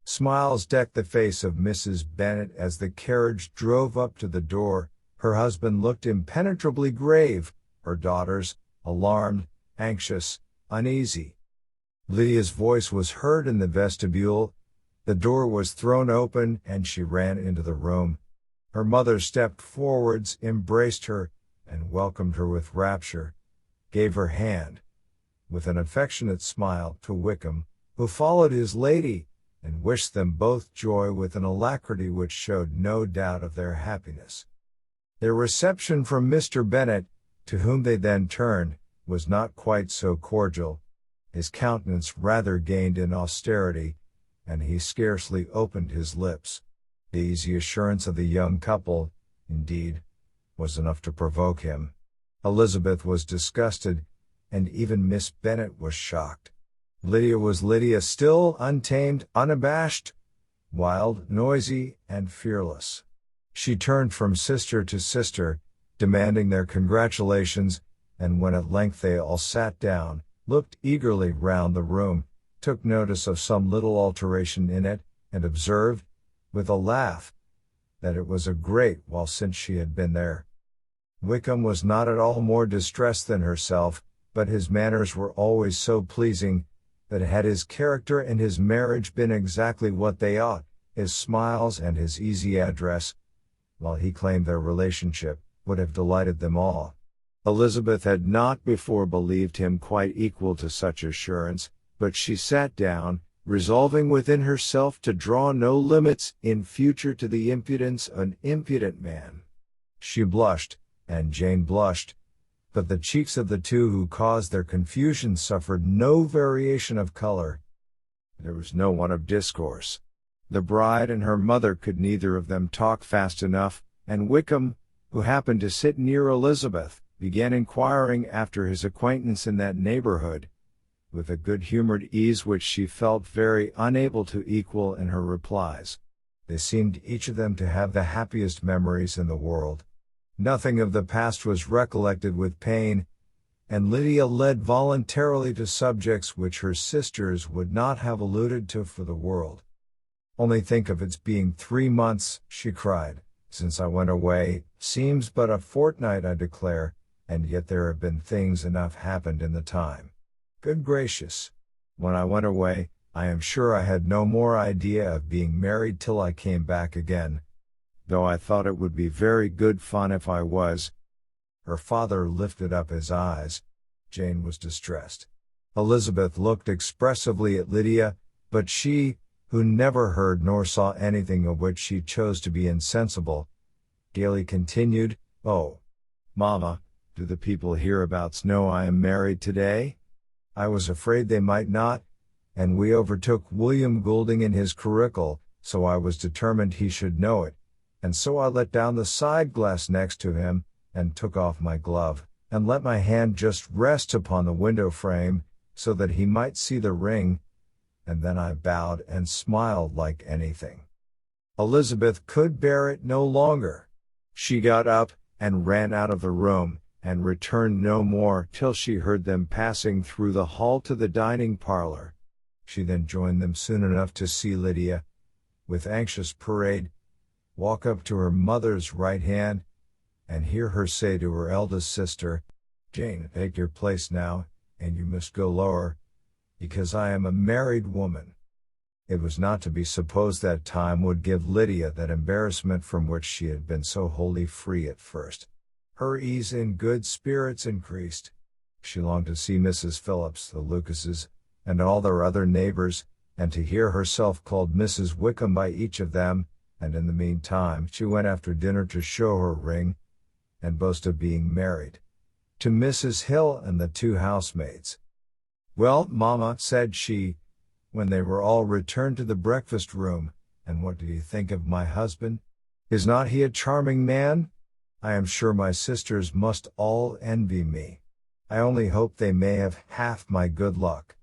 Smiles decked the face of Mrs. Bennet as the carriage drove up to the door. Her husband looked impenetrably grave, her daughters, alarmed, anxious, uneasy. Lydia's voice was heard in the vestibule. The door was thrown open, and she ran into the room. Her mother stepped forwards, embraced her, and welcomed her with rapture, gave her hand, with an affectionate smile, to Wickham, who followed his lady, and wished them both joy with an alacrity which showed no doubt of their happiness. Their reception from Mr. Bennet, to whom they then turned, was not quite so cordial. His countenance rather gained in austerity, and he scarcely opened his lips. The easy assurance of the young couple, indeed, was enough to provoke him. Elizabeth was disgusted, and even Miss Bennet was shocked. Lydia was Lydia still, untamed, unabashed, wild, noisy, and fearless. She turned from sister to sister, demanding their congratulations, and when at length they all sat down, looked eagerly round the room, took notice of some little alteration in it, and observed, with a laugh, that it was a great while since she had been there. Wickham was not at all more distressed than herself, but his manners were always so pleasing, that had his character and his marriage been exactly what they ought, his smiles and his easy address, while he claimed their relationship, would have delighted them all. Elizabeth had not before believed him quite equal to such assurance, but she sat down, resolving within herself to draw no limits in future to the impudence of an impudent man. She blushed, and Jane blushed, but the cheeks of the two who caused their confusion suffered no variation of color. There was no want of discourse. The bride and her mother could neither of them talk fast enough, and Wickham, who happened to sit near Elizabeth, began inquiring after his acquaintance in that neighborhood, with a good-humored ease which she felt very unable to equal in her replies. They seemed each of them to have the happiest memories in the world. Nothing of the past was recollected with pain, and Lydia led voluntarily to subjects which her sisters would not have alluded to for the world. "Only think of its being 3 months," she cried, Since I went away, seems but a fortnight I declare, and yet there have been things enough happened in the time. Good gracious! When I went away, I am sure I had no more idea of being married till I came back again, though I thought it would be very good fun if I was. Her father lifted up his eyes. Jane was distressed. Elizabeth looked expressively at Lydia, but she, who never heard nor saw anything of which she chose to be insensible, gaily continued, "Oh, Mamma, do the people hereabouts know I am married today? I was afraid they might not, and we overtook William Goulding in his curricle, so I was determined he should know it, and so I let down the side glass next to him, and took off my glove, and let my hand just rest upon the window frame, so that he might see the ring, and then I bowed and smiled like anything." Elizabeth could bear it no longer. She got up, and ran out of the room, and returned no more till she heard them passing through the hall to the dining parlor. She then joined them soon enough to see Lydia, with anxious parade, walk up to her mother's right hand, and hear her say to her eldest sister, "Jane, take your place now, and you must go lower, because I am a married woman." It was not to be supposed that time would give Lydia that embarrassment from which she had been so wholly free at first. Her ease and good spirits increased. She longed to see Mrs. Phillips, the Lucases, and all their other neighbors, and to hear herself called Mrs. Wickham by each of them, and in the meantime she went after dinner to show her ring, and boast of being married, to Mrs. Hill and the two housemaids. "Well, Mamma," said she, when they were all returned to the breakfast room, "and what do you think of my husband? Is not he a charming man? I am sure my sisters must all envy me. I only hope they may have half my good luck.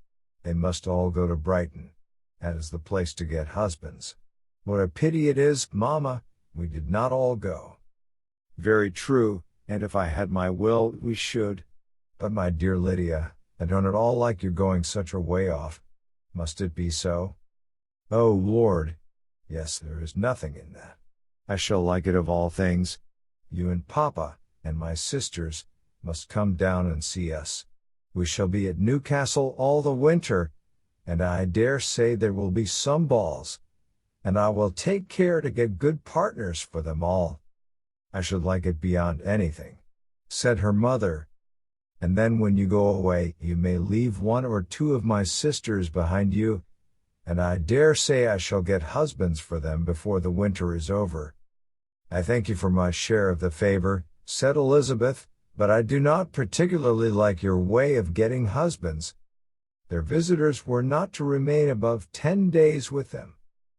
They must all go to Brighton. That is the place to get husbands. What a pity it is, Mamma, we did not all go." "Very true, and if I had my will, we should. But my dear Lydia, I don't at all like your going such a way off. Must it be so?" "Oh Lord! Yes, there is nothing in that. I shall like it of all things. You and Papa, and my sisters, must come down and see us. We shall be at Newcastle all the winter, and I dare say there will be some balls, and I will take care to get good partners for them all. I should like it beyond anything," said her mother. "And then when you go away, you may leave one or two of my sisters behind you, and I dare say I shall get husbands for them before the winter is over." "I thank you for my share of the favor," said Elizabeth, "but I do not particularly like your way of getting husbands." Their visitors were not to remain above 10 days with them.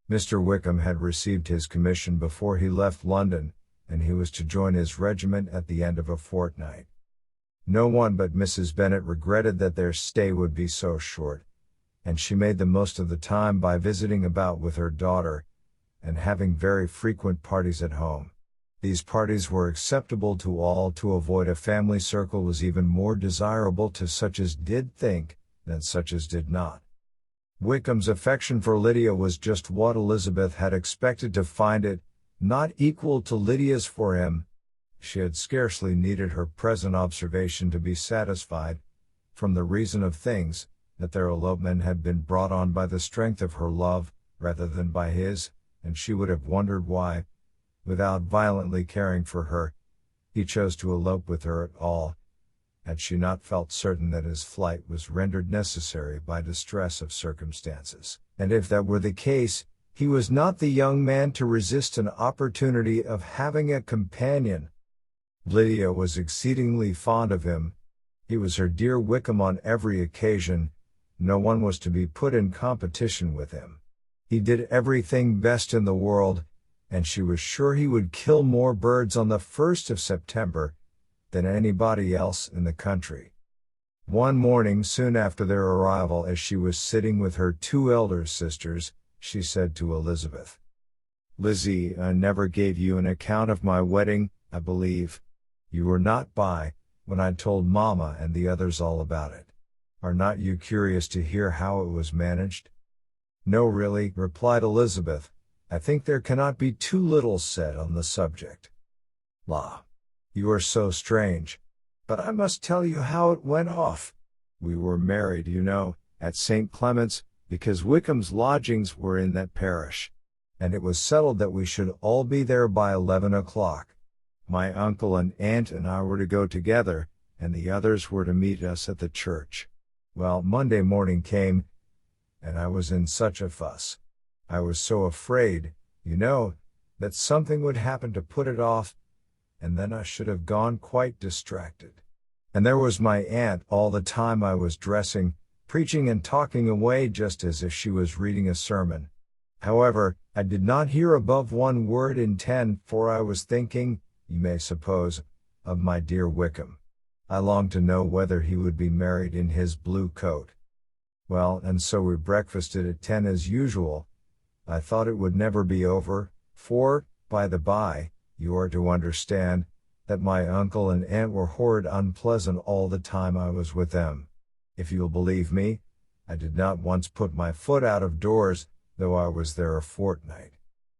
Mr. Wickham had received his commission before he left London, and he was to join his regiment at the end of a fortnight. No one but Mrs. Bennet regretted that their stay would be so short, and she made the most of the time by visiting about with her daughter, and having very frequent parties at home. These parties were acceptable to all. To avoid a family circle was even more desirable to such as did think, than such as did not. Wickham's affection for Lydia was just what Elizabeth had expected to find it, not equal to Lydia's for him. She had scarcely needed her present observation to be satisfied, from the reason of things, that their elopement had been brought on by the strength of her love, rather than by his, and she would have wondered why, without violently caring for her, he chose to elope with her at all, had she not felt certain that his flight was rendered necessary by distress of circumstances, and if that were the case, he was not the young man to resist an opportunity of having a companion. Lydia was exceedingly fond of him. He was her dear Wickham on every occasion. No one was to be put in competition with him. He did everything best in the world, and she was sure he would kill more birds on the 1st of September than anybody else in the country. One morning soon after their arrival, as she was sitting with her two elder sisters, she said to Elizabeth, "Lizzie, I never gave you an account of my wedding, I believe. You were not by, when I told Mamma and the others all about it. Are not you curious to hear how it was managed?" "No, really," replied Elizabeth. I think there cannot be too little said on the subject. La. You are so strange. But I must tell you how it went off. We were married, you know, at St. Clement's, because Wickham's lodgings were in that parish. And it was settled that we should all be there by 11 o'clock. My uncle and aunt and I were to go together, and the others were to meet us at the church. Well, Monday morning came, and I was in such a fuss. I was so afraid, you know, that something would happen to put it off, and then I should have gone quite distracted. And there was my aunt all the time I was dressing, preaching and talking away just as if she was reading a sermon. However, I did not hear above 1 word in 10, for I was thinking, you may suppose, of my dear Wickham. I longed to know whether he would be married in his blue coat. Well, and so we breakfasted at 10 as usual. I thought it would never be over, for, by the by, you are to understand, that my uncle and aunt were horrid unpleasant all the time I was with them. If you'll believe me, I did not once put my foot out of doors, though I was there a fortnight.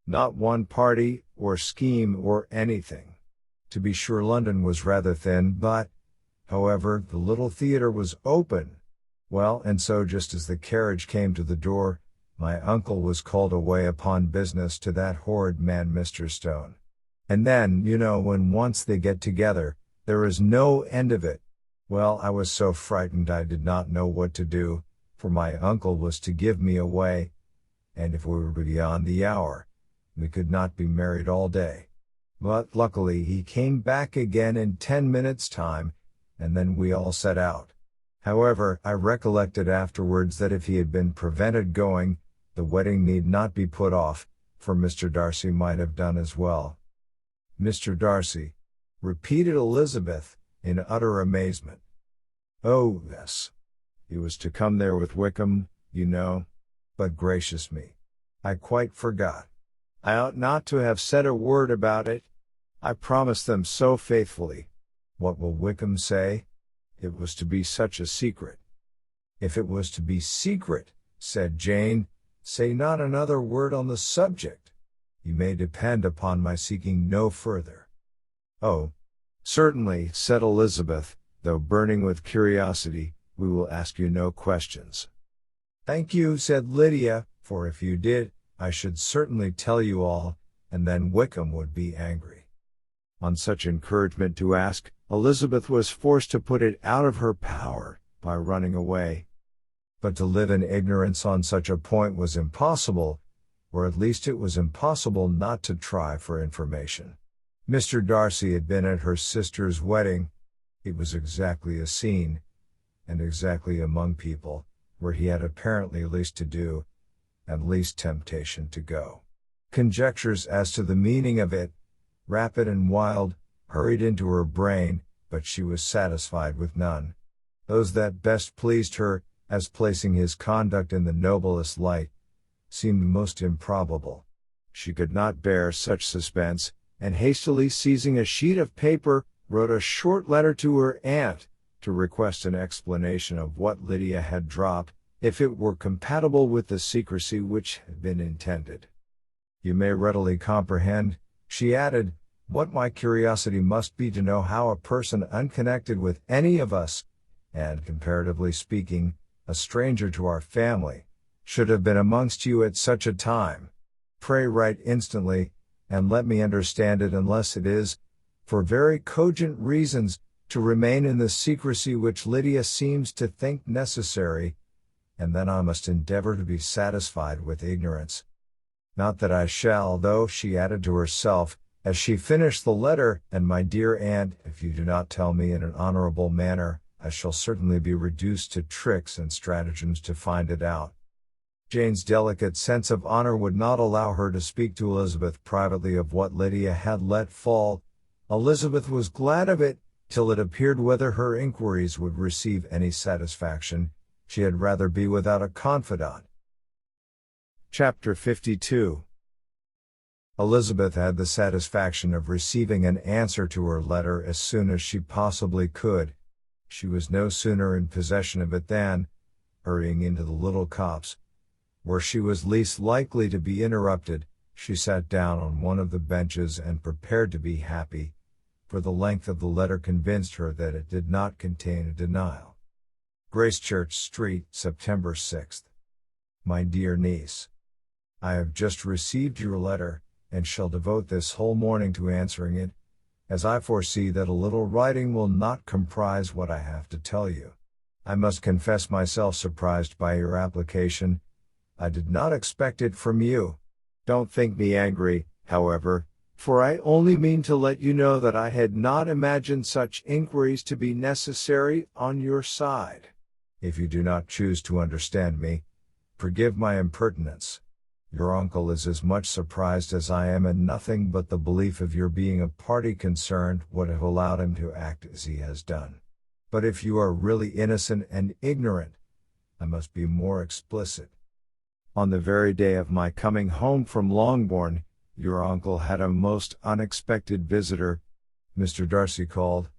Not one party, or scheme, or anything. To be sure, London was rather thin, but, however, the little theatre was open. Well, and so just as the carriage came to the door, my uncle was called away upon business to that horrid man Mr. Stone. And then, you know, when once they get together, there is no end of it. Well, I was so frightened I did not know what to do, for my uncle was to give me away, and if we were beyond the hour, we could not be married all day. But luckily he came back again in 10 minutes' time, and then we all set out. However, I recollected afterwards that if he had been prevented going, the wedding need not be put off, for Mr. Darcy might have done as well. Mr. Darcy, repeated Elizabeth, in utter amazement. Oh, yes. He was to come there with Wickham, you know. But gracious me, I quite forgot. I ought not to have said a word about it. I promised them so faithfully. What will Wickham say? It was to be such a secret. If it was to be secret, said Jane, say not another word on the subject. You may depend upon my seeking no further. Oh, certainly, said Elizabeth, though burning with curiosity, we will ask you no questions. Thank you, said Lydia, for if you did, I should certainly tell you all, and then Wickham would be angry. On such encouragement to ask, Elizabeth was forced to put it out of her power, by running away. But to live in ignorance on such a point was impossible, or at least it was impossible not to try for information. Mr. Darcy had been at her sister's wedding. It was exactly a scene, and exactly among people, where he had apparently least to do, and least temptation to go. Conjectures as to the meaning of it, rapid and wild, hurried into her brain, but she was satisfied with none. Those that best pleased her, as placing his conduct in the noblest light, seemed most improbable. She could not bear such suspense, and hastily seizing a sheet of paper, wrote a short letter to her aunt, to request an explanation of what Lydia had dropped, if it were compatible with the secrecy which had been intended. You may readily comprehend, she added, what my curiosity must be to know how a person unconnected with any of us, and, comparatively speaking, a stranger to our family, should have been amongst you at such a time. Pray write instantly, and let me understand it, unless it is, for very cogent reasons, to remain in the secrecy which Lydia seems to think necessary, and then I must endeavor to be satisfied with ignorance. Not that I shall, though, she added to herself, as she finished the letter, and my dear aunt, if you do not tell me in an honorable manner, I shall certainly be reduced to tricks and stratagems to find it out. Jane's delicate sense of honor would not allow her to speak to Elizabeth privately of what Lydia had let fall. Elizabeth was glad of it, till it appeared whether her inquiries would receive any satisfaction. She had rather be without a confidant. Chapter 52. Elizabeth had the satisfaction of receiving an answer to her letter as soon as she possibly could. She was no sooner in possession of it than, hurrying into the little copse, where she was least likely to be interrupted, She sat down on one of the benches and prepared to be happy, for the length of the letter convinced her that it did not contain a denial. Gracechurch Street, September 6th. My dear niece. I have just received your letter, and shall devote this whole morning to answering it, as I foresee that a little writing will not comprise what I have to tell you. I must confess myself surprised by your application. I did not expect it from you. Don't think me angry, however, for I only mean to let you know that I had not imagined such inquiries to be necessary on your side. If you do not choose to understand me, forgive my impertinence. Your uncle is as much surprised as I am, and nothing but the belief of your being a party concerned would have allowed him to act as he has done. But if you are really innocent and ignorant, I must be more explicit. On the very day of my coming home from Longbourn, your uncle had a most unexpected visitor. Mr. Darcy called,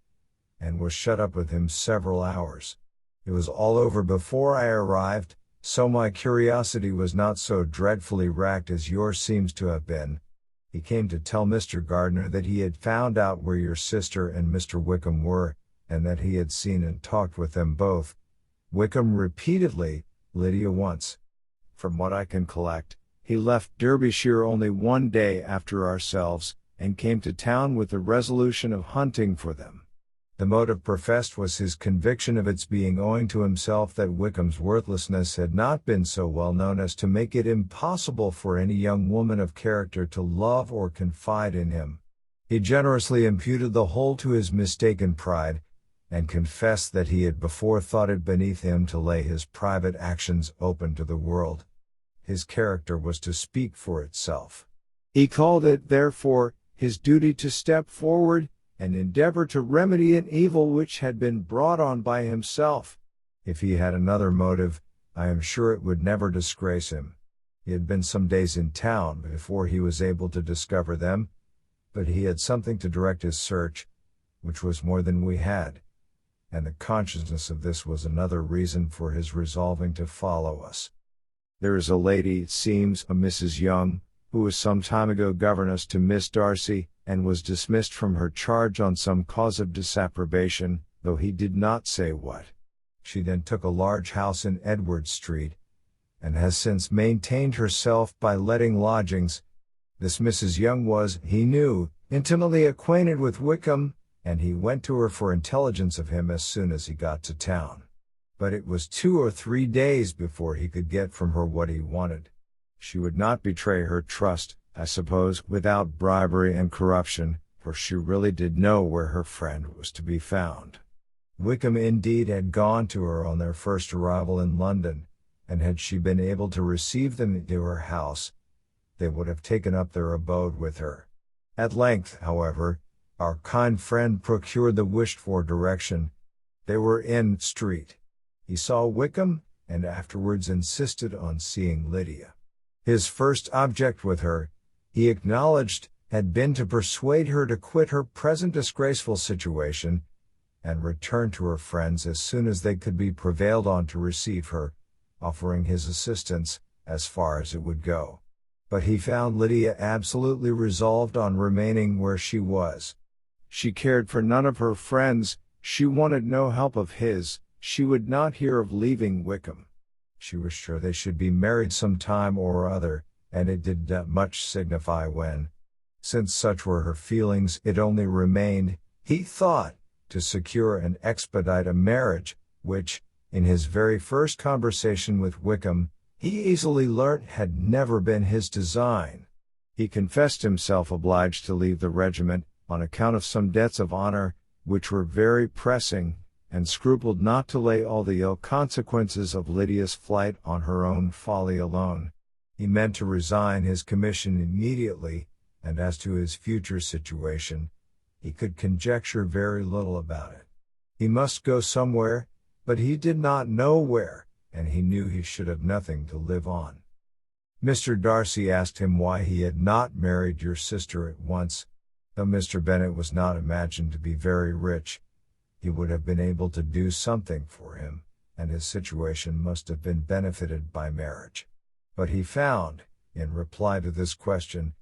and was shut up with him several hours. It was all over before I arrived, so my curiosity was not so dreadfully racked as yours seems to have been. He came to tell Mr. Gardiner that he had found out where your sister and Mr. Wickham were, and that he had seen and talked with them both. Wickham repeatedly, Lydia once. From what I can collect, he left Derbyshire only one day after ourselves, and came to town with the resolution of hunting for them. The motive professed was his conviction of its being owing to himself that Wickham's worthlessness had not been so well known as to make it impossible for any young woman of character to love or confide in him. He generously imputed the whole to his mistaken pride, and confessed that he had before thought it beneath him to lay his private actions open to the world. His character was to speak for itself. He called it, therefore, his duty to step forward, and endeavor to remedy an evil which had been brought on by himself. If he had another motive, I am sure it would never disgrace him. He had been some days in town before he was able to discover them, but he had something to direct his search, which was more than we had, and the consciousness of this was another reason for his resolving to follow us. There is a lady, it seems, a Mrs. Young, who was some time ago governess to Miss Darcy, and was dismissed from her charge on some cause of disapprobation, though he did not say what. She then took a large house in Edward Street, and has since maintained herself by letting lodgings. This Mrs. Young was, he knew, intimately acquainted with Wickham, and he went to her for intelligence of him as soon as he got to town. But it was 2 or 3 days before he could get from her what he wanted. She would not betray her trust, I suppose, without bribery and corruption, for she really did know where her friend was to be found. Wickham indeed had gone to her on their first arrival in London, and had she been able to receive them into her house, they would have taken up their abode with her. At length, however, our kind friend procured the wished-for direction. They were in Street. He saw Wickham, and afterwards insisted on seeing Lydia. His first object with her, he acknowledged, had been to persuade her to quit her present disgraceful situation, and return to her friends as soon as they could be prevailed on to receive her, offering his assistance, as far as it would go. But he found Lydia absolutely resolved on remaining where she was. She cared for none of her friends, she wanted no help of his, she would not hear of leaving Wickham. She was sure they should be married some time or other, and it did not much signify when. Since such were her feelings, it only remained, he thought, to secure and expedite a marriage, which, in his very first conversation with Wickham, he easily learnt had never been his design. He confessed himself obliged to leave the regiment, on account of some debts of honor, which were very pressing, and scrupled not to lay all the ill consequences of Lydia's flight on her own folly alone. He meant to resign his commission immediately, and as to his future situation, he could conjecture very little about it. He must go somewhere, but he did not know where, and he knew he should have nothing to live on. Mr. Darcy asked him why he had not married your sister at once. Though Mr. Bennet was not imagined to be very rich, he would have been able to do something for him, and his situation must have been benefited by marriage. But he found, in reply to this question,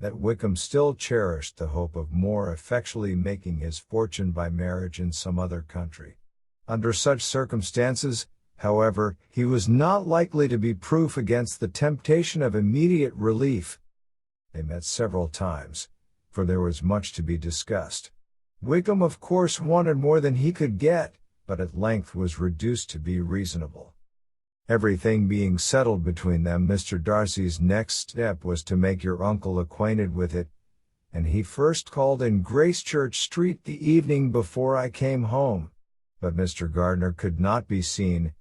that Wickham still cherished the hope of more effectually making his fortune by marriage in some other country. Under such circumstances, however, he was not likely to be proof against the temptation of immediate relief. They met several times, for there was much to be discussed. Wickham of course wanted more than he could get, but at length was reduced to be reasonable. Everything being settled between them, Mr. Darcy's next step was to make your uncle acquainted with it, and he first called in Gracechurch Street the evening before I came home. But Mr. Gardiner could not be seen,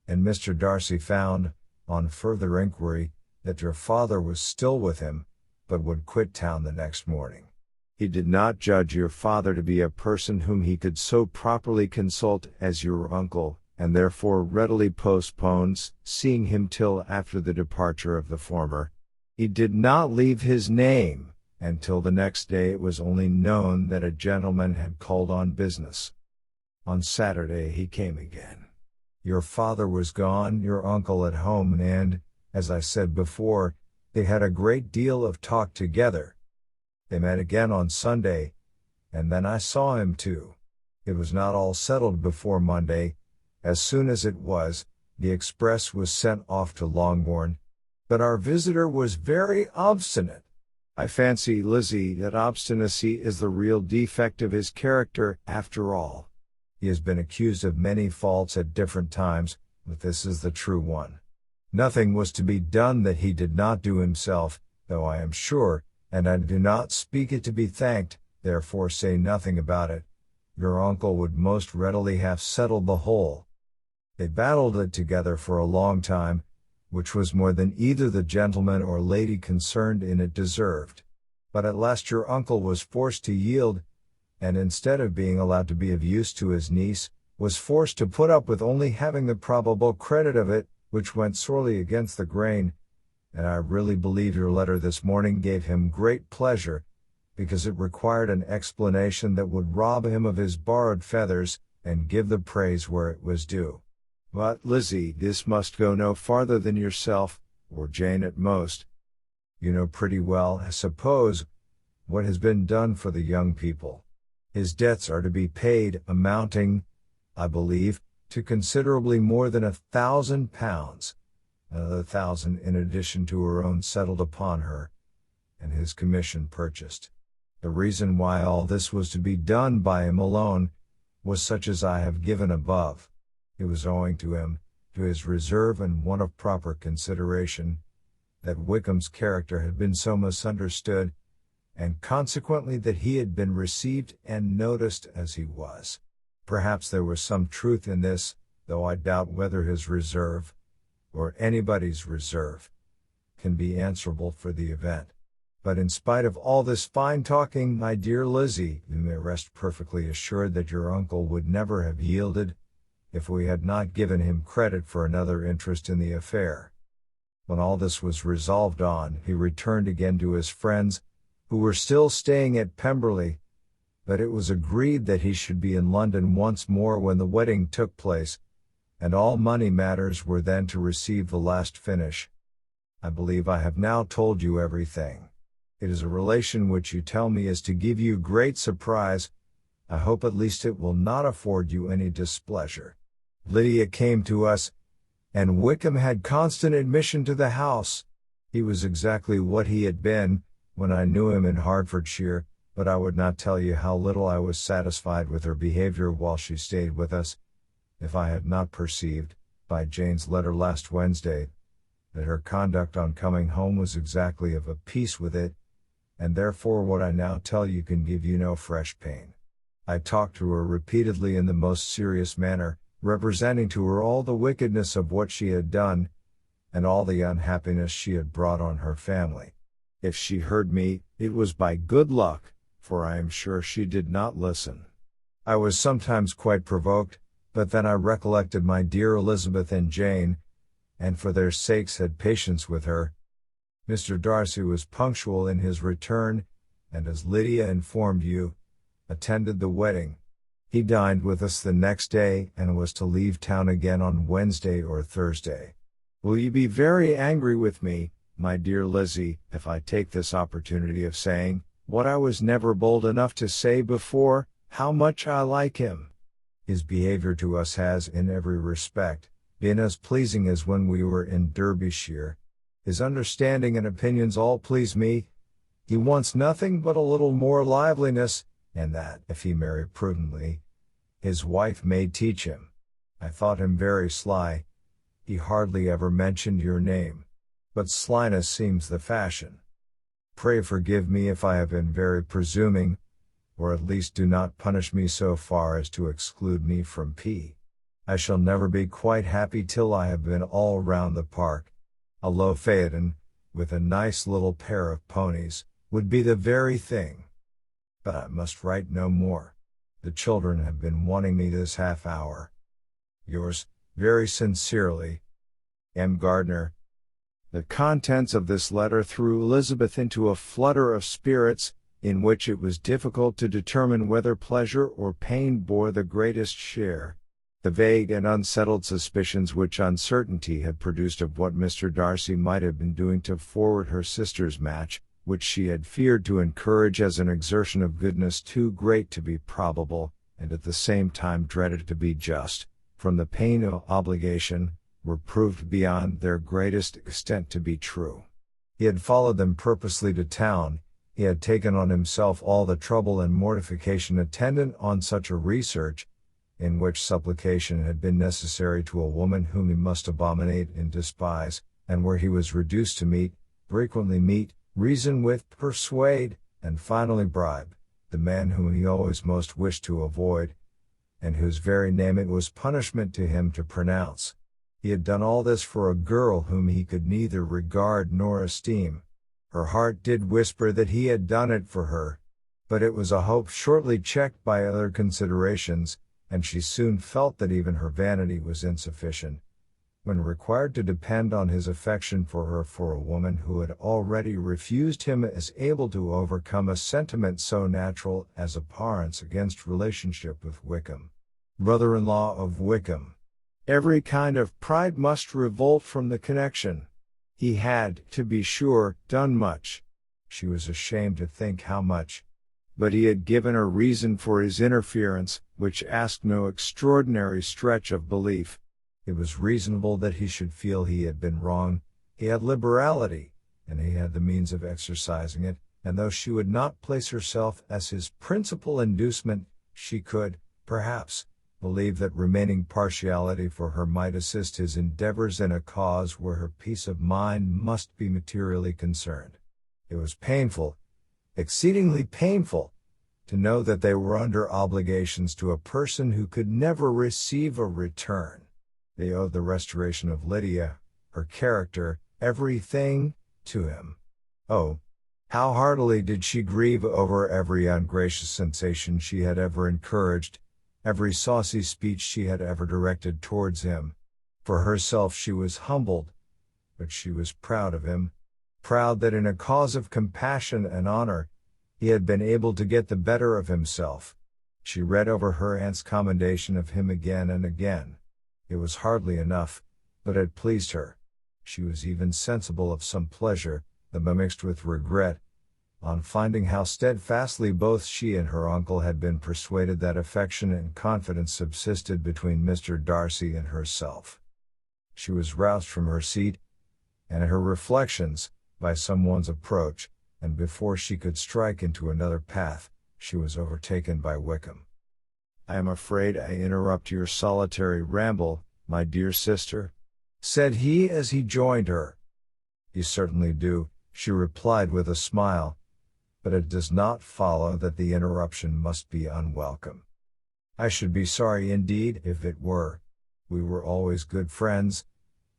and Mr. Darcy found, on further inquiry, that your father was still with him, but would quit town the next morning. He did not judge your father to be a person whom he could so properly consult as your uncle, and therefore readily postpones seeing him till after the departure of the former. He did not leave his name, and till the next day it was only known that a gentleman had called on business. On Saturday he came again. Your father was gone, your uncle at home, and, as I said before, they had a great deal of talk together. They met again on Sunday, and then I saw him too. It was not all settled before Monday. As soon as it was, the express was sent off to Longbourn, but our visitor was very obstinate. I fancy, Lizzie, that obstinacy is the real defect of his character, after all. He has been accused of many faults at different times, but this is the true one. Nothing was to be done that he did not do himself, though I am sure, and I do not speak it to be thanked, therefore say nothing about it, your uncle would most readily have settled the whole. They battled it together for a long time, which was more than either the gentleman or lady concerned in it deserved. But at last your uncle was forced to yield, and instead of being allowed to be of use to his niece, was forced to put up with only having the probable credit of it, which went sorely against the grain, and I really believe your letter this morning gave him great pleasure, because it required an explanation that would rob him of his borrowed feathers, and give the praise where it was due. But, Lizzie, this must go no farther than yourself, or Jane at most. You know pretty well, I suppose, what has been done for the young people. His debts are to be paid, amounting, I believe, to considerably more than £1,000, another 1,000 in addition to her own settled upon her, and his commission purchased. The reason why all this was to be done by him alone, was such as I have given above. It was owing to him, to his reserve and want of proper consideration, that Wickham's character had been so misunderstood, and consequently that he had been received and noticed as he was. Perhaps there was some truth in this, though I doubt whether his reserve, or anybody's reserve, can be answerable for the event. But in spite of all this fine talking, my dear Lizzie, you may rest perfectly assured that your uncle would never have yielded, if we had not given him credit for another interest in the affair. When all this was resolved on, he returned again to his friends, who were still staying at Pemberley, but it was agreed that he should be in London once more when the wedding took place, and all money matters were then to receive the last finish. I believe I have now told you everything. It is a relation which you tell me is to give you great surprise. I hope at least it will not afford you any displeasure. Lydia came to us, and Wickham had constant admission to the house. He was exactly what he had been when I knew him in Hertfordshire, but I would not tell you how little I was satisfied with her behavior while she stayed with us, if I had not perceived, by Jane's letter last Wednesday, that her conduct on coming home was exactly of a piece with it, and therefore what I now tell you can give you no fresh pain. I talked to her repeatedly in the most serious manner, representing to her all the wickedness of what she had done, and all the unhappiness she had brought on her family. If she heard me, it was by good luck, for I am sure she did not listen. I was sometimes quite provoked, but then I recollected my dear Elizabeth and Jane, and for their sakes had patience with her. Mr. Darcy was punctual in his return, and as Lydia informed you, attended the wedding. He dined with us the next day and was to leave town again on Wednesday or Thursday. Will you be very angry with me, My dear Lizzie, if I take this opportunity of saying, what I was never bold enough to say before, how much I like him. His behavior to us has, in every respect, been as pleasing as when we were in Derbyshire. His understanding and opinions all please me. He wants nothing but a little more liveliness, and that, if he marry prudently, his wife may teach him. I thought him very sly. He hardly ever mentioned your name. But slyness seems the fashion. Pray forgive me if I have been very presuming, or at least do not punish me so far as to exclude me from P. I shall never be quite happy till I have been all round the park. A low phaeton, with a nice little pair of ponies, would be the very thing. But I must write no more. The children have been wanting me this half hour. Yours, very sincerely, M. Gardner. The contents of this letter threw Elizabeth into a flutter of spirits, in which it was difficult to determine whether pleasure or pain bore the greatest share. The vague and unsettled suspicions which uncertainty had produced of what Mr. Darcy might have been doing to forward her sister's match, which she had feared to encourage as an exertion of goodness too great to be probable, and at the same time dreaded to be just, from the pain of obligation, were proved beyond their greatest extent to be true. He had followed them purposely to town. He had taken on himself all the trouble and mortification attendant on such a research, in which supplication had been necessary to a woman whom he must abominate and despise, and where he was reduced to frequently meet, reason with, persuade, and finally bribe, the man whom he always most wished to avoid, and whose very name it was punishment to him to pronounce. He had done all this for a girl whom he could neither regard nor esteem. Her heart did whisper that he had done it for her, but it was a hope shortly checked by other considerations, and she soon felt that even her vanity was insufficient, when required to depend on his affection for her, for a woman who had already refused him as able to overcome a sentiment so natural as abhorrence against relationship with Wickham, brother-in-law of Wickham. Every kind of pride must revolt from the connection. He had, to be sure, done much. She was ashamed to think how much. But he had given a reason for his interference, which asked no extraordinary stretch of belief. It was reasonable that he should feel he had been wrong. He had liberality, and he had the means of exercising it, and though she would not place herself as his principal inducement, she could, perhaps, believe that remaining partiality for her might assist his endeavors in a cause where her peace of mind must be materially concerned. It was painful, exceedingly painful, to know that they were under obligations to a person who could never receive a return. They owed the restoration of Lydia, her character, everything, to him. Oh, how heartily did she grieve over every ungracious sensation she had ever encouraged, every saucy speech she had ever directed towards him. For herself she was humbled, but she was proud of him, proud that in a cause of compassion and honor, he had been able to get the better of himself. She read over her aunt's commendation of him again and again. It was hardly enough, but it pleased her. She was even sensible of some pleasure, though mixed with regret, on finding how steadfastly both she and her uncle had been persuaded that affection and confidence subsisted between Mr. Darcy and herself. She was roused from her seat, and her reflections, by someone's approach, and before she could strike into another path, she was overtaken by Wickham. "I am afraid I interrupt your solitary ramble, my dear sister," said he as he joined her. "You certainly do," she replied with a smile, "but it does not follow that the interruption must be unwelcome. I should be sorry indeed if it were. We were always good friends,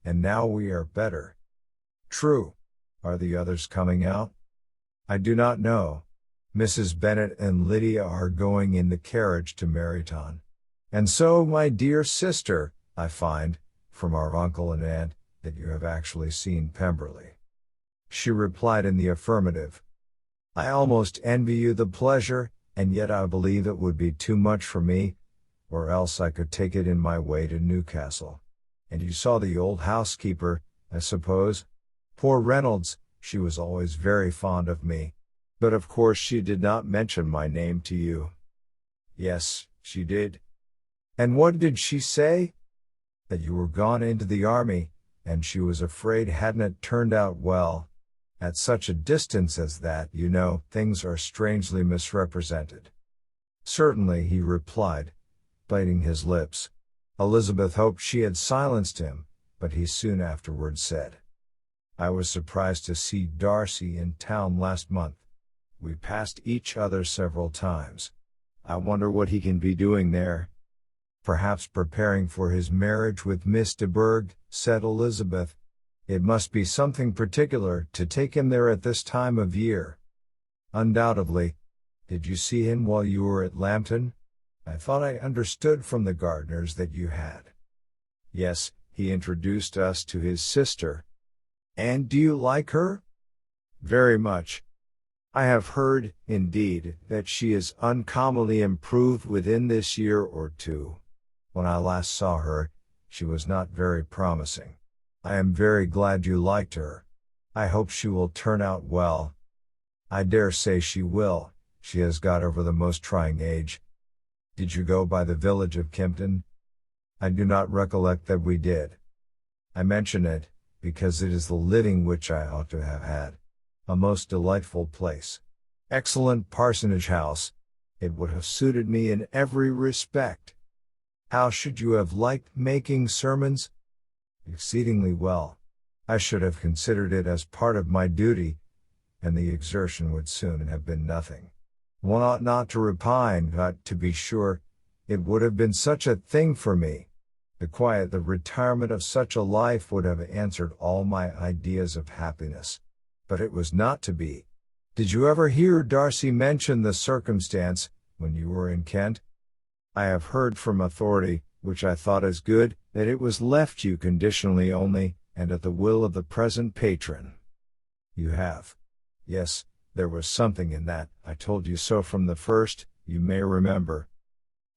and now we are better." "True. Are the others coming out?" "I do not know. Mrs. Bennet and Lydia are going in the carriage to Meryton. And so, my dear sister, I find, from our uncle and aunt, that you have actually seen Pemberley." She replied in the affirmative. "I almost envy you the pleasure, and yet I believe it would be too much for me, or else I could take it in my way to Newcastle. And you saw the old housekeeper, I suppose?" Poor Reynolds, she was always very fond of me. But of course she did not mention my name to you. Yes, she did. And what did she say? That you were gone into the army, and she was afraid hadn't it turned out well. At such a distance as that, you know, things are strangely misrepresented. Certainly, he replied, biting his lips. Elizabeth hoped she had silenced him, but he soon afterwards said, I was surprised to see Darcy in town last month. We passed each other several times. I wonder what he can be doing there. Perhaps preparing for his marriage with Miss de Bourgh, said Elizabeth. It must be something particular to take him there at this time of year. Undoubtedly. Did you see him while you were at Lambton? I thought I understood from the gardeners that you had. Yes, he introduced us to his sister. And do you like her? Very much. I have heard, indeed, that she is uncommonly improved within this year or two. When I last saw her, she was not very promising. I am very glad you liked her. I hope she will turn out well. I dare say she will. She has got over the most trying age. Did you go by the village of Kimpton? I do not recollect that we did. I mention it, because it is the living which I ought to have had. A most delightful place. Excellent parsonage house. It would have suited me in every respect. How should you have liked making sermons? Exceedingly well. I should have considered it as part of my duty, and the exertion would soon have been nothing. One ought not to repine, but, to be sure, it would have been such a thing for me. The retirement of such a life would have answered all my ideas of happiness. But it was not to be. Did you ever hear Darcy mention the circumstance, when you were in Kent? I have heard from authority, which I thought as good, that it was left you conditionally only, and at the will of the present patron. You have. Yes, there was something in that. I told you so from the first, you may remember.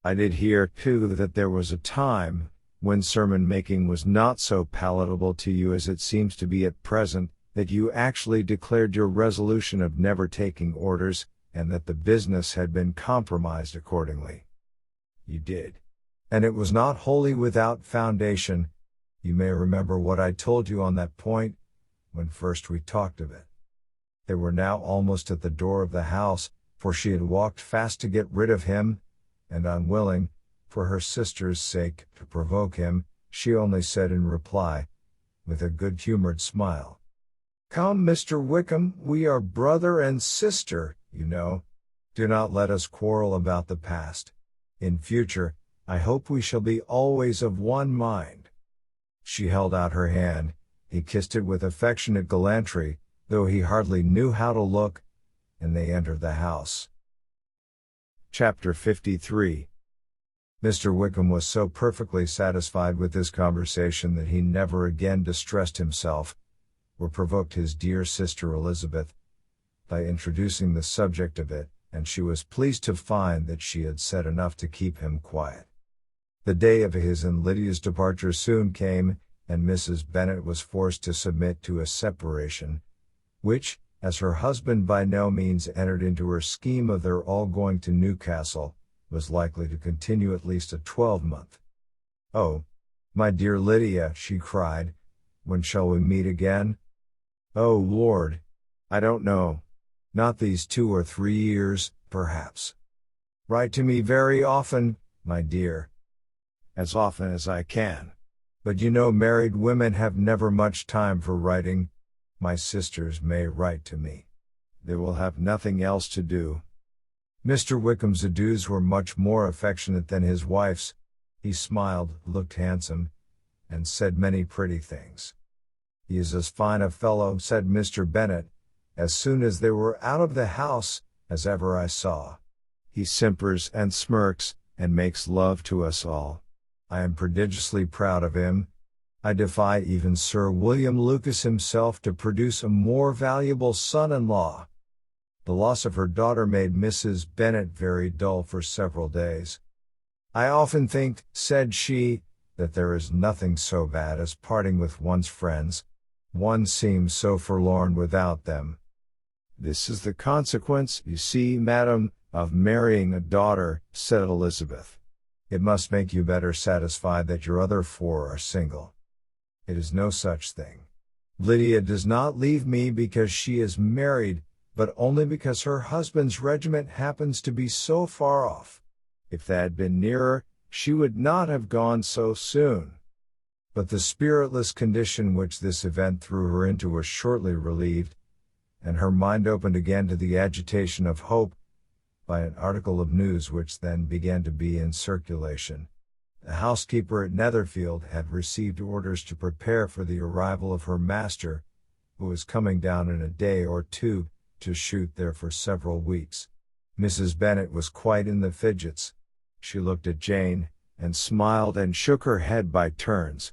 I did hear, too, that there was a time, when sermon-making was not so palatable to you as it seems to be at present, that you actually declared your resolution of never taking orders, and that the business had been compromised accordingly. You did. And it was not wholly without foundation. You may remember what I told you on that point, when first we talked of it. They were now almost at the door of the house, for she had walked fast to get rid of him, and unwilling, for her sister's sake, to provoke him, she only said in reply, with a good-humored smile, Come, Mr. Wickham, we are brother and sister, you know. Do not let us quarrel about the past. In future, I hope we shall be always of one mind. She held out her hand. He kissed it with affectionate gallantry, though he hardly knew how to look, and they entered the house. Chapter 53. Mr. Wickham was so perfectly satisfied with this conversation that he never again distressed himself, or provoked his dear sister Elizabeth, by introducing the subject of it, and she was pleased to find that she had said enough to keep him quiet. The day of his and Lydia's departure soon came, and Mrs. Bennet was forced to submit to a separation, which, as her husband by no means entered into her scheme of their all going to Newcastle, was likely to continue at least a 12-month. Oh, my dear Lydia, she cried, when shall we meet again? Oh Lord! I don't know. Not these 2 or 3 years, perhaps. Write to me very often, my dear. As often as I can. But you know married women have never much time for writing. My sisters may write to me. They will have nothing else to do. Mr. Wickham's adieus were much more affectionate than his wife's. He smiled, looked handsome, and said many pretty things. He is as fine a fellow, said Mr. Bennet, as soon as they were out of the house, as ever I saw. He simpers and smirks, and makes love to us all. I am prodigiously proud of him. I defy even Sir William Lucas himself to produce a more valuable son-in-law. The loss of her daughter made Mrs. Bennet very dull for several days. I often think, said she, that there is nothing so bad as parting with one's friends. One seems so forlorn without them. This is the consequence, you see, madam, of marrying a daughter, said Elizabeth. It must make you better satisfied that your other 4 are single. It is no such thing. Lydia does not leave me because she is married, but only because her husband's regiment happens to be so far off. If that had been nearer, she would not have gone so soon. But the spiritless condition which this event threw her into was shortly relieved, and her mind opened again to the agitation of hope, by an article of news which then began to be in circulation. The housekeeper at Netherfield had received orders to prepare for the arrival of her master, who was coming down in a day or 2, to shoot there for several weeks. Mrs. Bennet was quite in the fidgets. She looked at Jane, and smiled and shook her head by turns.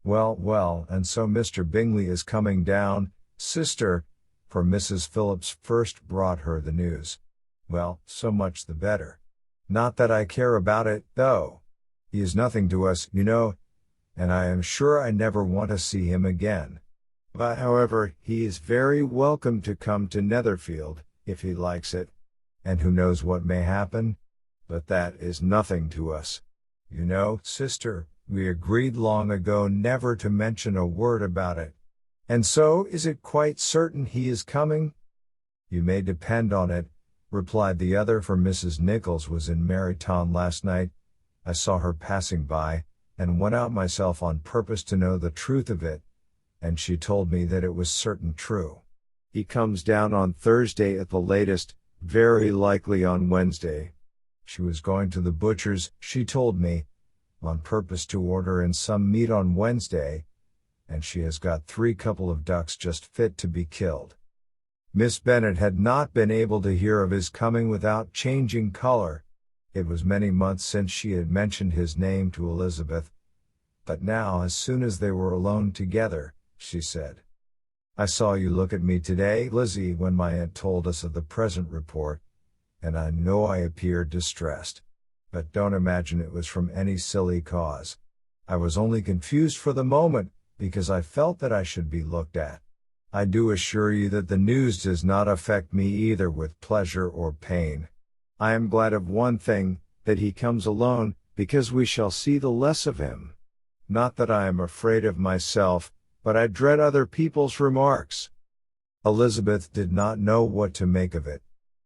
Well, and so Mr. Bingley is coming down, sister, for Mrs. Phillips first brought her the news. Well, so much the better. Not that I care about it, though. He is nothing to us, you know, and I am sure I never want to see him again. But however, he is very welcome to come to Netherfield, if he likes it. And who knows what may happen? But that is nothing to us. You know, sister, we agreed long ago never to mention a word about it. And so, is it quite certain he is coming? You may depend on it, replied the other, for Mrs. Nichols was in Meryton last night. I saw her passing by, and went out myself on purpose to know the truth of it, and she told me that it was certain true. He comes down on Thursday at the latest, very likely on Wednesday. She was going to the butcher's, she told me, on purpose to order in some meat on Wednesday, and she has got 3 couple of ducks just fit to be killed. Miss Bennet had not been able to hear of his coming without changing color. It was many months since she had mentioned his name to Elizabeth, but now, as soon as they were alone together, she said, I saw you look at me today, Lizzie, when my aunt told us of the present report, and I know I appeared distressed. But don't imagine it was from any silly cause. I was only confused for the moment, because I felt that I should be looked at. I do assure you that the news does not affect me either with pleasure or pain. I am glad of one thing, that he comes alone, because we shall see the less of him. Not that I am afraid of myself, but I dread other people's remarks. Elizabeth did not know what to make of it.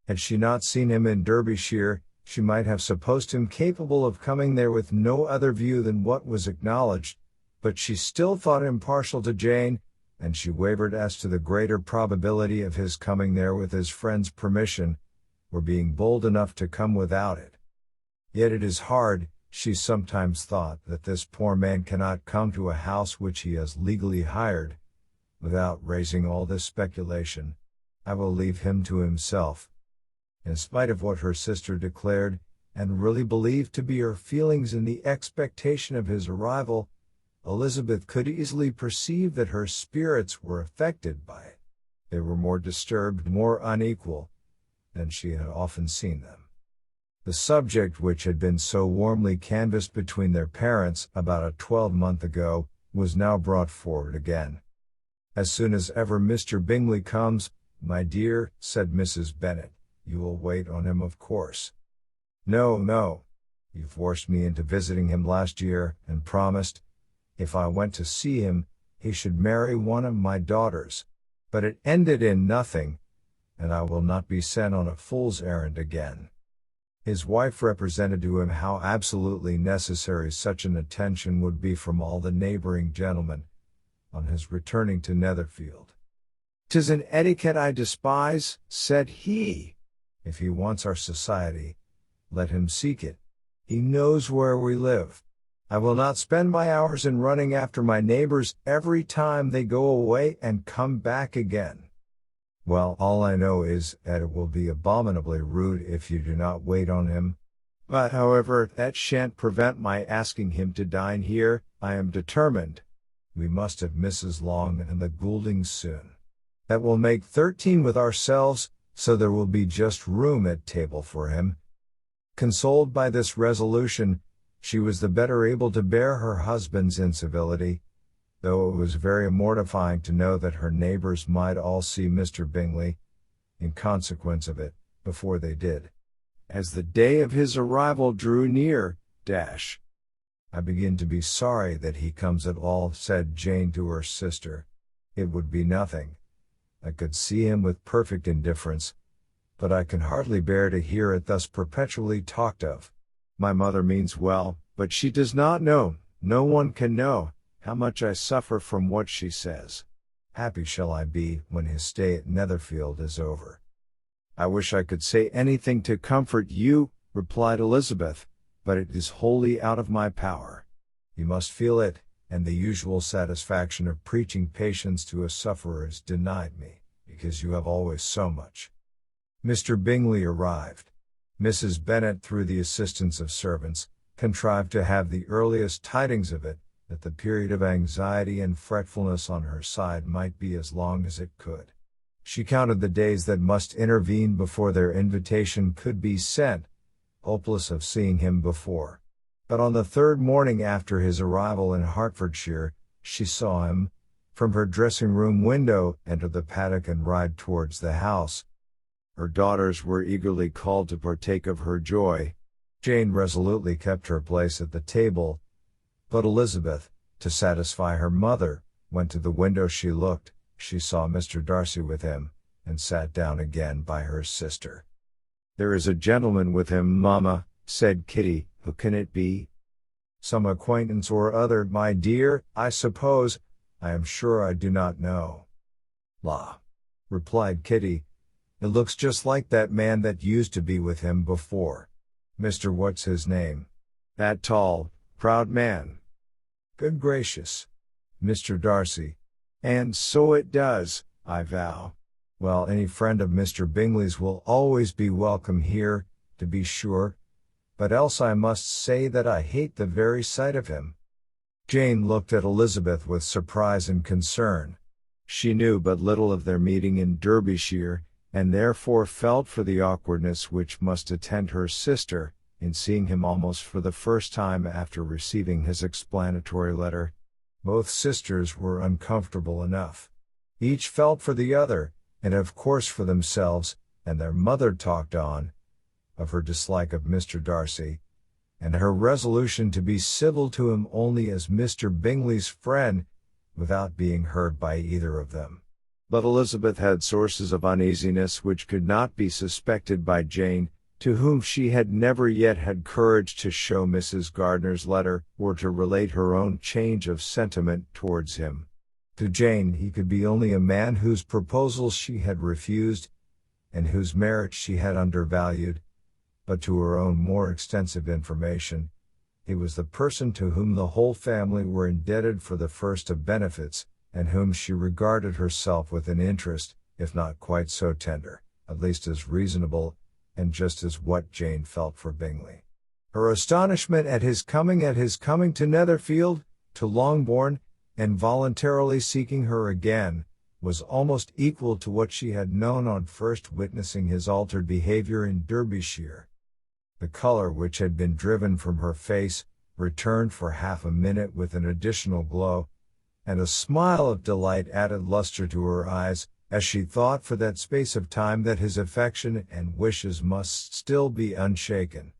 Had she not seen him in Derbyshire, she might have supposed him capable of coming there with no other view than what was acknowledged, but she still thought him partial to Jane, and she wavered as to the greater probability of his coming there with his friend's permission, or being bold enough to come without it. Yet it is hard, she sometimes thought, that this poor man cannot come to a house which he has legally hired, without raising all this speculation. I will leave him to himself. In spite of what her sister declared, and really believed to be her feelings in the expectation of his arrival, Elizabeth could easily perceive that her spirits were affected by it. They were more disturbed, more unequal, than she had often seen them. The subject which had been so warmly canvassed between their parents about a 12-month ago, was now brought forward again. As soon as ever Mr. Bingley comes, my dear, said Mrs. Bennet, you will wait on him, of course. No. You forced me into visiting him last year, and promised, if I went to see him, he should marry one of my daughters. But it ended in nothing, and I will not be sent on a fool's errand again. His wife represented to him how absolutely necessary such an attention would be from all the neighboring gentlemen, on his returning to Netherfield. "'Tis an etiquette I despise," said he. "If he wants our society, let him seek it. He knows where we live. I will not spend my hours in running after my neighbors every time they go away and come back again. Well, all I know is that it will be abominably rude if you do not wait on him. But however, that shan't prevent my asking him to dine here. I am determined. We must have Mrs. Long and the Gouldings soon. That will make 13 with ourselves, so there will be just room at table for him." Consoled by this resolution, she was the better able to bear her husband's incivility, though it was very mortifying to know that her neighbors might all see Mr. Bingley, in consequence of it, before they did. As the day of his arrival drew near, I begin to be sorry that he comes at all, said Jane to her sister. It would be nothing. I could see him with perfect indifference, but I can hardly bear to hear it thus perpetually talked of. My mother means well, but she does not know, no one can know, how much I suffer from what she says. Happy shall I be when his stay at Netherfield is over. I wish I could say anything to comfort you, replied Elizabeth, but it is wholly out of my power. You must feel it, and the usual satisfaction of preaching patience to a sufferer is denied me, because you have always so much. Mr. Bingley arrived. Mrs. Bennet, through the assistance of servants, contrived to have the earliest tidings of it, that the period of anxiety and fretfulness on her side might be as long as it could. She counted the days that must intervene before their invitation could be sent, hopeless of seeing him before. But on the third morning after his arrival in Hertfordshire, she saw him, from her dressing-room window, enter the paddock and ride towards the house. Her daughters were eagerly called to partake of her joy. Jane resolutely kept her place at the table, but Elizabeth, to satisfy her mother, went to the window. She looked, she saw Mr. Darcy with him, and sat down again by her sister. There is a gentleman with him, mamma, said Kitty. Who can it be? Some acquaintance or other, my dear, I suppose. I am sure I do not know. La, replied Kitty. It looks just like that man that used to be with him before. Mr. What's his name? That tall, proud man. Good gracious. Mr. Darcy. And so it does, I vow. Well, any friend of Mr. Bingley's will always be welcome here, to be sure, but else I must say that I hate the very sight of him. Jane looked at Elizabeth with surprise and concern. She knew but little of their meeting in Derbyshire, and therefore felt for the awkwardness which must attend her sister, in seeing him almost for the first time after receiving his explanatory letter. Both sisters were uncomfortable enough. Each felt for the other, and of course for themselves, and their mother talked on, of her dislike of Mr. Darcy, and her resolution to be civil to him only as Mr. Bingley's friend, without being heard by either of them. But Elizabeth had sources of uneasiness which could not be suspected by Jane, to whom she had never yet had courage to show Mrs. Gardner's letter, or to relate her own change of sentiment towards him. To Jane he could be only a man whose proposals she had refused, and whose merits she had undervalued, but to her own more extensive information, he was the person to whom the whole family were indebted for the first of benefits, and whom she regarded herself with an interest, if not quite so tender, at least as reasonable, and just as what Jane felt for Bingley. Her astonishment at his coming to Netherfield, to Longbourn, and voluntarily seeking her again, was almost equal to what she had known on first witnessing his altered behavior in Derbyshire. The color which had been driven from her face, returned for half a minute with an additional glow, and a smile of delight added luster to her eyes, as she thought for that space of time that his affection and wishes must still be unshaken.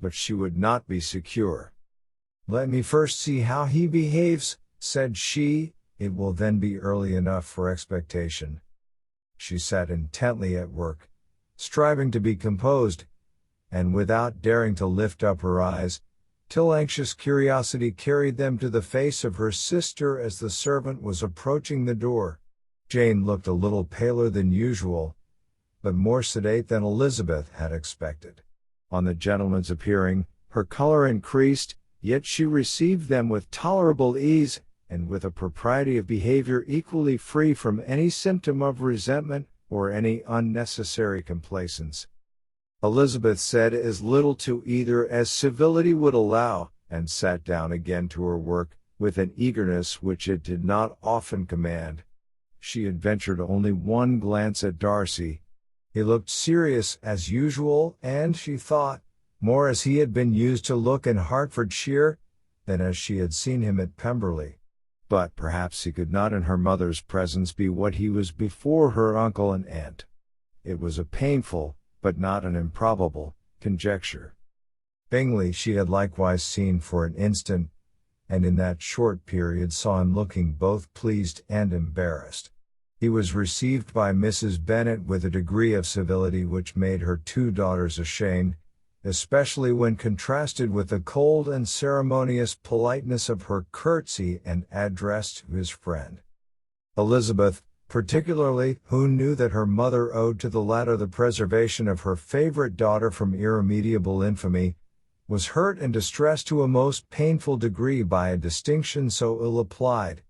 But she would not be secure. "Let me first see how he behaves," said she, "it will then be early enough for expectation." She sat intently at work, striving to be composed, and without daring to lift up her eyes, till anxious curiosity carried them to the face of her sister as the servant was approaching the door. Jane looked a little paler than usual, but more sedate than Elizabeth had expected. On the gentleman's appearing, her color increased, yet she received them with tolerable ease, and with a propriety of behavior equally free from any symptom of resentment, or any unnecessary complaisance. Elizabeth said as little to either as civility would allow, and sat down again to her work, with an eagerness which it did not often command. She had ventured only one glance at Darcy. He looked serious as usual, and she thought, more as he had been used to look in Hertfordshire, than as she had seen him at Pemberley. but perhaps he could not in her mother's presence be what he was before her uncle and aunt. It was a painful, but not an improbable, conjecture. Bingley she had likewise seen for an instant, and in that short period saw him looking both pleased and embarrassed. He was received by Mrs. Bennet with a degree of civility which made her two daughters ashamed, especially when contrasted with the cold and ceremonious politeness of her curtsy and address to his friend. Elizabeth, particularly, who knew that her mother owed to the latter the preservation of her favorite daughter from irremediable infamy, was hurt and distressed to a most painful degree by a distinction so ill applied.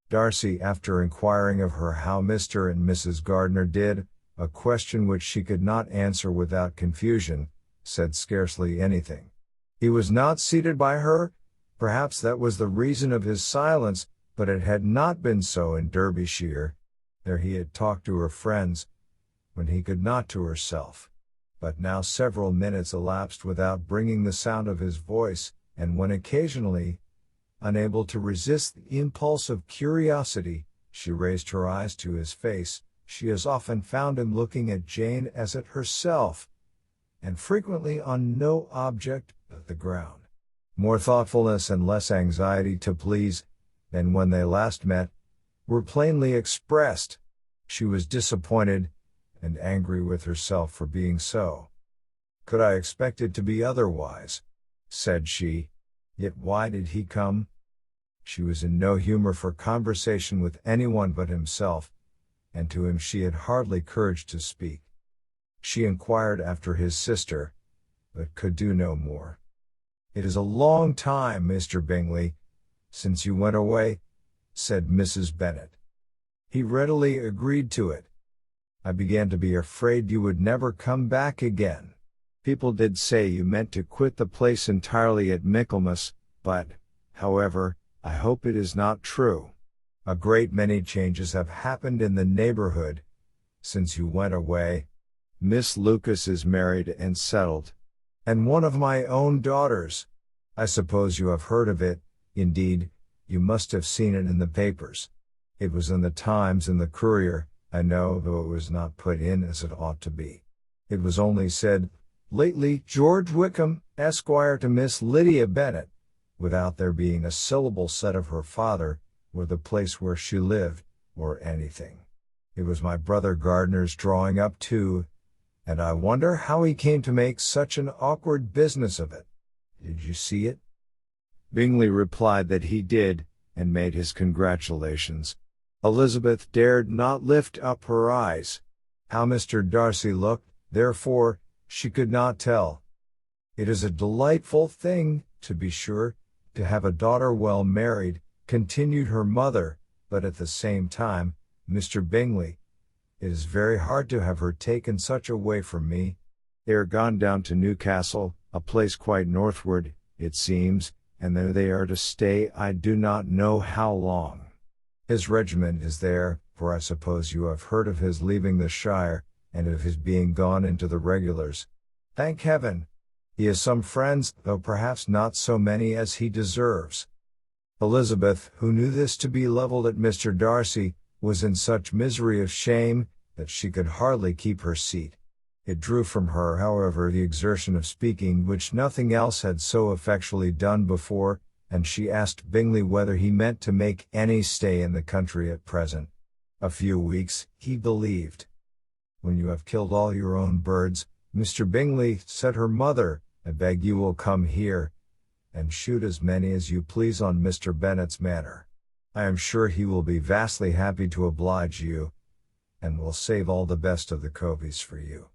Darcy, after inquiring of her how Mr. and Mrs. Gardiner did, a question which she could not answer without confusion, said scarcely anything. He was not seated by her, perhaps that was the reason of his silence, but it had not been so in Derbyshire. There he had talked to her friends, when he could not to herself. But now several minutes elapsed without bringing the sound of his voice, and when occasionally, unable to resist the impulse of curiosity, she raised her eyes to his face, she as often found him looking at Jane as at herself, and frequently on no object but the ground. More thoughtfulness and less anxiety to please, than when they last met, were plainly expressed. She was disappointed, and angry with herself for being so. "Could I expect it to be otherwise?" said she. "Yet why did he come?" She was in no humor for conversation with anyone but himself, and to him she had hardly courage to speak. She inquired after his sister, but could do no more. "It is a long time, Mr. Bingley, since you went away," said Mrs. Bennet. He readily agreed to it. "I began to be afraid you would never come back again. People did say you meant to quit the place entirely at Michaelmas, but, however, I hope it is not true. A great many changes have happened in the neighborhood since you went away. Miss Lucas is married and settled, and one of my own daughters. I suppose you have heard of it. Indeed, you must have seen it in the papers. It was in the Times and the Courier, I know, though it was not put in as it ought to be. It was only said, 'Lately George Wickham, Esquire, to Miss Lydia Bennet,' without there being a syllable said of her father, or the place where she lived, or anything. It was my brother Gardiner's drawing up too, and I wonder how he came to make such an awkward business of it. Did you see it?" Bingley replied that he did, and made his congratulations. Elizabeth dared not lift up her eyes. How Mr. Darcy looked, therefore, she could not tell. "It is a delightful thing, to be sure, to have a daughter well married," continued her mother, "but at the same time, Mr. Bingley, it is very hard to have her taken such away from me. They are gone down to Newcastle, a place quite northward, it seems, and there they are to stay I do not know how long. His regiment is there, for I suppose you have heard of his leaving the shire, and of his being gone into the regulars. Thank heaven! He has some friends, though perhaps not so many as he deserves." Elizabeth, who knew this to be levelled at Mr. Darcy, was in such misery of shame, that she could hardly keep her seat. It drew from her, however, the exertion of speaking which nothing else had so effectually done before, and she asked Bingley whether he meant to make any stay in the country at present. "A few weeks, he believed." "When you have killed all your own birds, Mr. Bingley," said her mother, "I beg you will come here, and shoot as many as you please on Mr. Bennet's manor. I am sure he will be vastly happy to oblige you, and will save all the best of the coveys for you."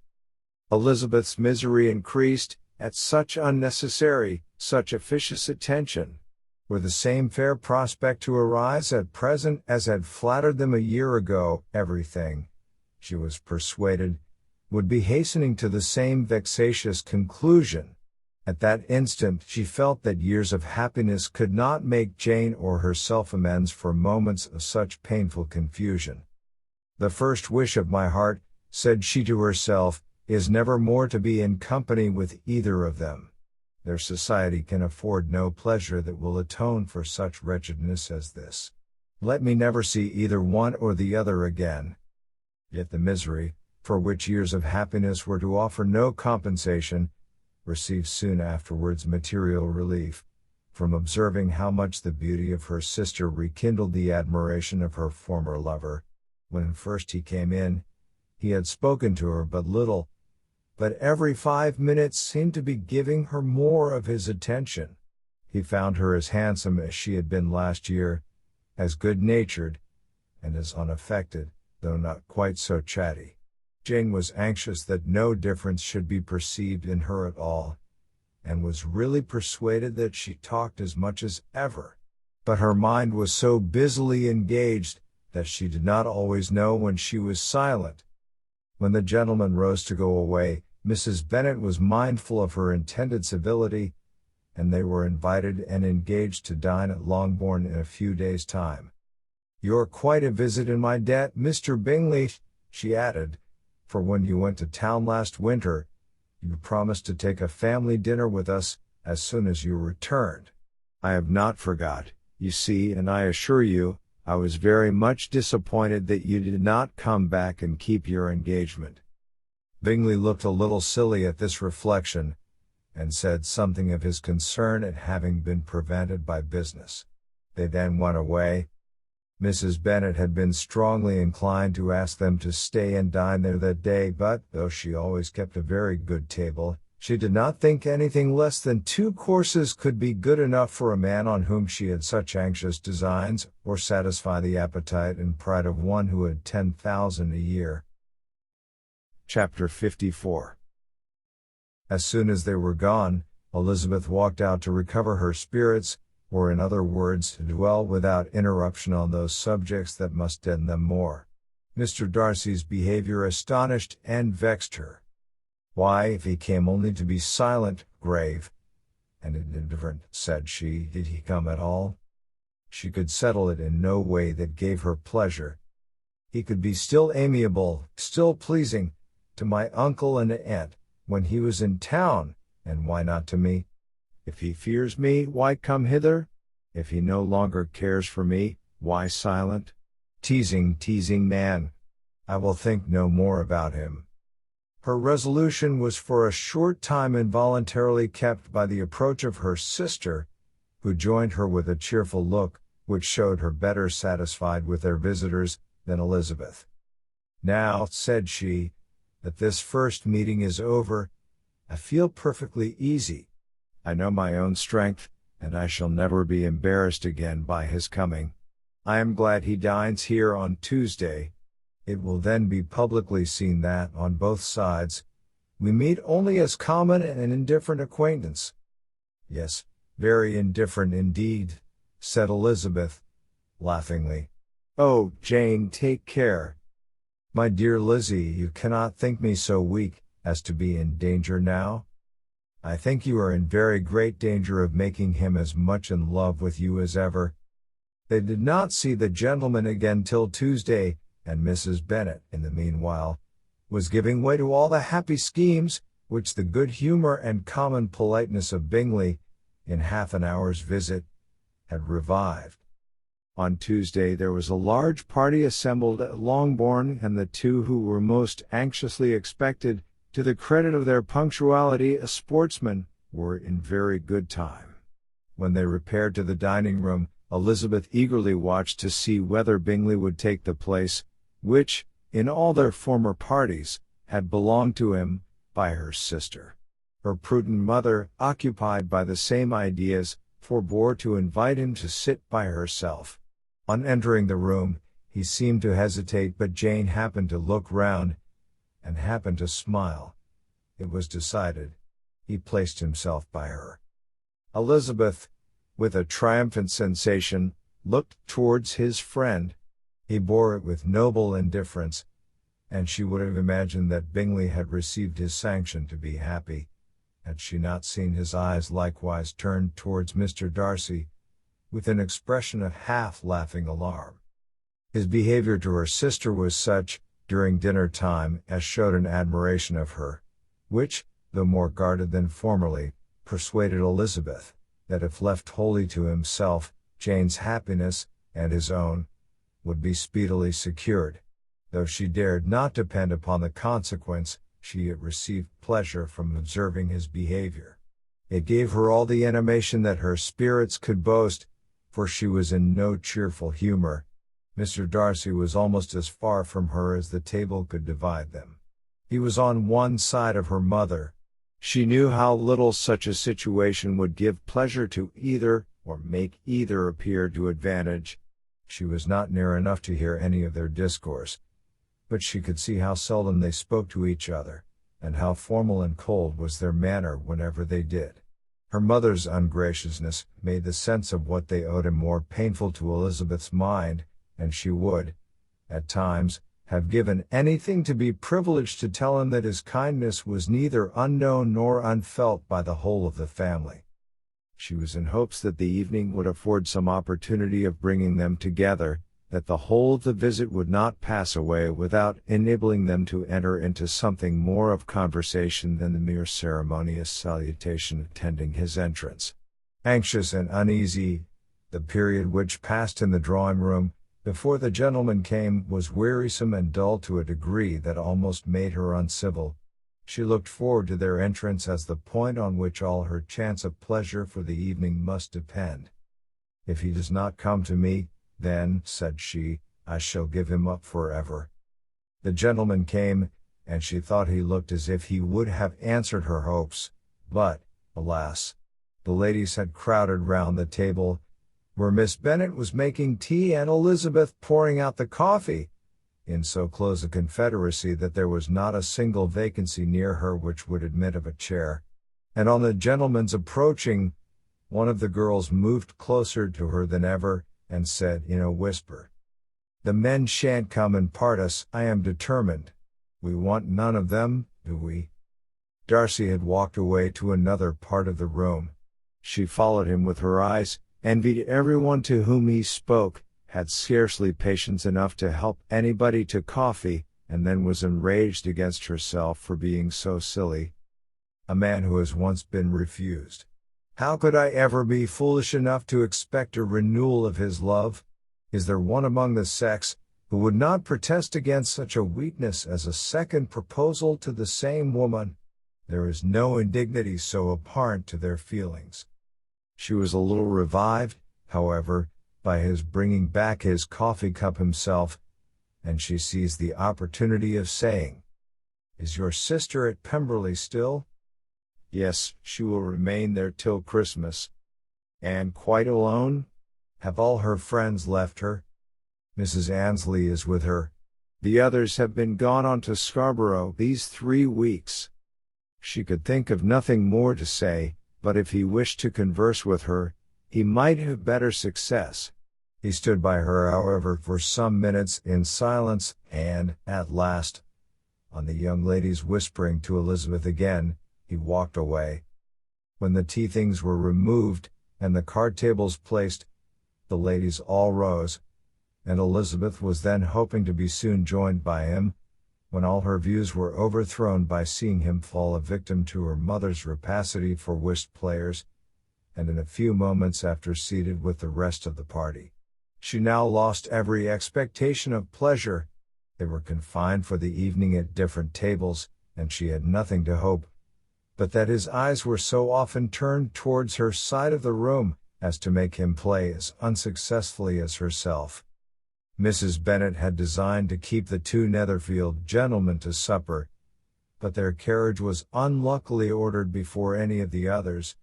Elizabeth's misery increased, at such unnecessary, such officious attention. Were the same fair prospect to arise at present as had flattered them a year ago, everything, she was persuaded, would be hastening to the same vexatious conclusion. At that instant she felt that years of happiness could not make Jane or herself amends for moments of such painful confusion. "The first wish of my heart," said she to herself, "is never more to be in company with either of them. Their society can afford no pleasure that will atone for such wretchedness as this." Let me never see either one or the other again. Yet the misery, for which years of happiness were to offer no compensation, received soon afterwards material relief, from observing how much the beauty of her sister rekindled the admiration of her former lover. When first he came in, he had spoken to her but little, but every 5 minutes seemed to be giving her more of his attention. He found her as handsome as she had been last year, as good-natured, and as unaffected, though not quite so chatty. Jane was anxious that no difference should be perceived in her at all, and was really persuaded that she talked as much as ever. But her mind was so busily engaged that she did not always know when she was silent. When the gentleman rose to go away, Mrs. Bennet was mindful of her intended civility, and they were invited and engaged to dine at Longbourn in a few days' time. "You're quite a visit in my debt, Mr. Bingley," she added, "for when you went to town last winter, you promised to take a family dinner with us as soon as you returned. I have not forgot, you see, and I assure you, I was very much disappointed that you did not come back and keep your engagement." Bingley looked a little silly at this reflection, and said something of his concern at having been prevented by business. They then went away. Mrs. Bennet had been strongly inclined to ask them to stay and dine there that day, but, though she always kept a very good table, she did not think anything less than 2 courses could be good enough for a man on whom she had such anxious designs, or satisfy the appetite and pride of one who had 10,000 a year. Chapter 54. As soon as they were gone, Elizabeth walked out to recover her spirits, or in other words, to dwell without interruption on those subjects that must deaden them more. Mr. Darcy's behavior astonished and vexed her. Why, if he came only to be silent, grave, and indifferent, said she, did he come at all? She could settle it in no way that gave her pleasure. He could be still amiable, still pleasing, to my uncle and aunt, when he was in town, and why not to me? If he fears me, why come hither? If he no longer cares for me, why silent? Teasing man. I will think no more about him. Her resolution was for a short time involuntarily kept by the approach of her sister, who joined her with a cheerful look, which showed her better satisfied with their visitors than Elizabeth. "Now," said she, "that this first meeting is over, I feel perfectly easy. I know my own strength, and I shall never be embarrassed again by his coming. I am glad he dines here on Tuesday. It will then be publicly seen that, on both sides, we meet only as common and indifferent acquaintance." "Yes, very indifferent indeed," said Elizabeth, laughingly. "Oh, Jane, take care. My dear Lizzie, you cannot think me so weak as to be in danger now? I think you are in very great danger of making him as much in love with you as ever." They did not see the gentleman again till Tuesday, and Mrs. Bennet, in the meanwhile, was giving way to all the happy schemes, which the good humour and common politeness of Bingley, in half an hour's visit, had revived. On Tuesday there was a large party assembled at Longbourn, and the two who were most anxiously expected, to the credit of their punctuality as sportsmen, were in very good time. When they repaired to the dining-room, Elizabeth eagerly watched to see whether Bingley would take the place, which, in all their former parties, had belonged to him, by her sister. Her prudent mother, occupied by the same ideas, forbore to invite him to sit by herself. On entering the room, he seemed to hesitate, but Jane happened to look round, and happened to smile. It was decided. He placed himself by her. Elizabeth, with a triumphant sensation, looked towards his friend. He bore it with noble indifference, and she would have imagined that Bingley had received his sanction to be happy, had she not seen his eyes likewise turned towards Mr. Darcy, with an expression of half-laughing alarm. His behavior to her sister was such, during dinner time, as showed an admiration of her, which, though more guarded than formerly, persuaded Elizabeth, that if left wholly to himself, Jane's happiness, and his own, would be speedily secured. Though she dared not depend upon the consequence, she yet received pleasure from observing his behavior. It gave her all the animation that her spirits could boast, for she was in no cheerful humor. Mr. Darcy was almost as far from her as the table could divide them. He was on one side of her mother. She knew how little such a situation would give pleasure to either, or make either appear to advantage. She was not near enough to hear any of their discourse, but she could see how seldom they spoke to each other, and how formal and cold was their manner whenever they did. Her mother's ungraciousness made the sense of what they owed him more painful to Elizabeth's mind, and she would, at times, have given anything to be privileged to tell him that his kindness was neither unknown nor unfelt by the whole of the family. She was in hopes that the evening would afford some opportunity of bringing them together, that the whole of the visit would not pass away without enabling them to enter into something more of conversation than the mere ceremonious salutation attending his entrance. Anxious and uneasy, the period which passed in the drawing-room, before the gentlemen came, was wearisome and dull to a degree that almost made her uncivil. She looked forward to their entrance as the point on which all her chance of pleasure for the evening must depend. "If he does not come to me, then," said she, "I shall give him up forever." The gentleman came, and she thought he looked as if he would have answered her hopes, but, alas! The ladies had crowded round the table, where Miss Bennet was making tea and Elizabeth pouring out the coffee, in so close a confederacy that there was not a single vacancy near her which would admit of a chair, and on the gentleman's approaching, one of the girls moved closer to her than ever, and said in a whisper, "The men shan't come and part us, I am determined. We want none of them, do we?" Darcy had walked away to another part of the room. She followed him with her eyes, envied everyone to whom he spoke, had scarcely patience enough to help anybody to coffee, and then was enraged against herself for being so silly. A man who has once been refused. How could I ever be foolish enough to expect a renewal of his love? Is there one among the sex who would not protest against such a weakness as a second proposal to the same woman? There is no indignity so abhorrent to their feelings. She was a little revived, however, by his bringing back his coffee cup himself, and she seized the opportunity of saying, "Is your sister at Pemberley still?" "Yes, she will remain there till Christmas." "And quite alone? Have all her friends left her?" "Mrs. Annesley is with her. The others have been gone on to Scarborough these 3 weeks." She could think of nothing more to say, but if he wished to converse with her, he might have better success. He stood by her, however, for some minutes in silence, and, at last, on the young lady's whispering to Elizabeth again, he walked away. When the tea things were removed, and the card tables placed, the ladies all rose, and Elizabeth was then hoping to be soon joined by him, when all her views were overthrown by seeing him fall a victim to her mother's rapacity for whist players, and in a few moments after seated with the rest of the party. She now lost every expectation of pleasure. They were confined for the evening at different tables, and she had nothing to hope, but that his eyes were so often turned towards her side of the room, as to make him play as unsuccessfully as herself. Mrs. Bennet had designed to keep the 2 Netherfield gentlemen to supper, but their carriage was unluckily ordered before any of the others,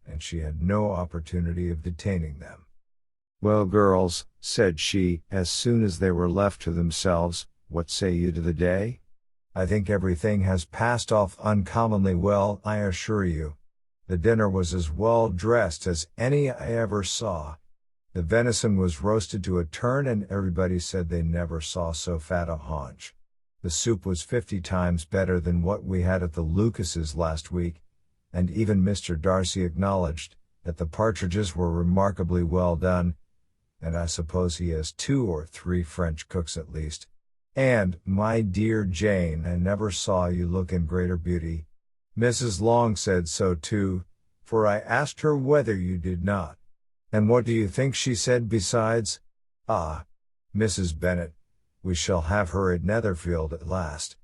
and she had no opportunity of detaining them. "Well, girls," said she, as soon as they were left to themselves, "what say you to the day?" "I think everything has passed off uncommonly well, I assure you. The dinner was as well dressed as any I ever saw. The venison was roasted to a turn, and everybody said they never saw so fat a haunch. The soup was 50 times better than what we had at the Lucases last week, and even Mr. Darcy acknowledged that the partridges were remarkably well done, and I suppose he has 2 or 3 French cooks at least. And, my dear Jane, I never saw you look in greater beauty. Mrs. Long said so too, for I asked her whether you did not. And what do you think she said besides? Ah, Mrs. Bennet, we shall have her at Netherfield at last.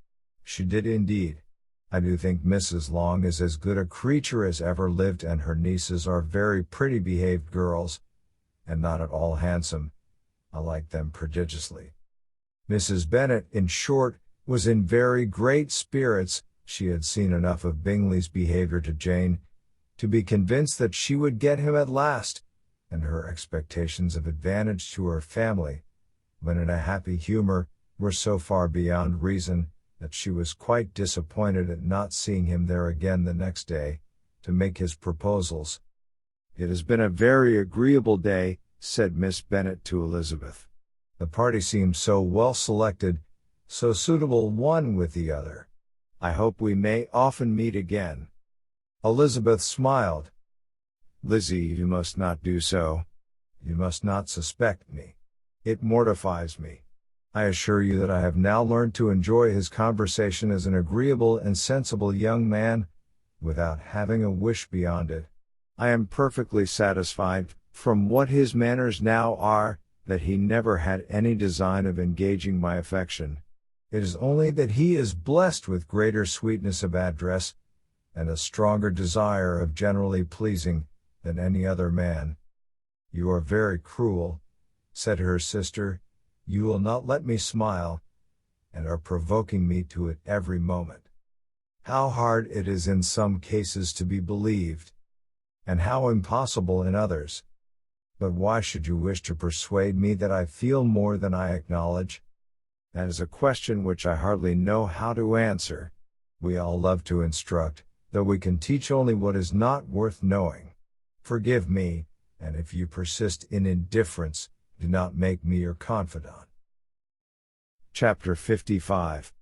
She did indeed. I do think Mrs. Long is as good a creature as ever lived, and her nieces are very pretty behaved girls, and not at all handsome. I like them prodigiously. Mrs. Bennet, in short, was in very great spirits. She had seen enough of Bingley's behavior to Jane to be convinced that she would get him at last, and her expectations of advantage to her family, when in a happy humour, were so far beyond reason, that she was quite disappointed at not seeing him there again the next day, to make his proposals. "It has been a very agreeable day," said Miss Bennet to Elizabeth. "The party seems so well selected, so suitable one with the other. I hope we may often meet again." Elizabeth smiled. "Lizzie, you must not do so. You must not suspect me. It mortifies me. I assure you that I have now learned to enjoy his conversation as an agreeable and sensible young man, without having a wish beyond it. I am perfectly satisfied, from what his manners now are, that he never had any design of engaging my affection. It is only that he is blessed with greater sweetness of address, and a stronger desire of generally pleasing, than any other man." "You are very cruel," said her sister. "You will not let me smile, and are provoking me to it every moment. How hard it is in some cases to be believed, and how impossible in others. But why should you wish to persuade me that I feel more than I acknowledge? That is a question which I hardly know how to answer. We all love to instruct, though we can teach only what is not worth knowing. Forgive me, and if you persist in indifference, do not make me your confidant." Chapter 55.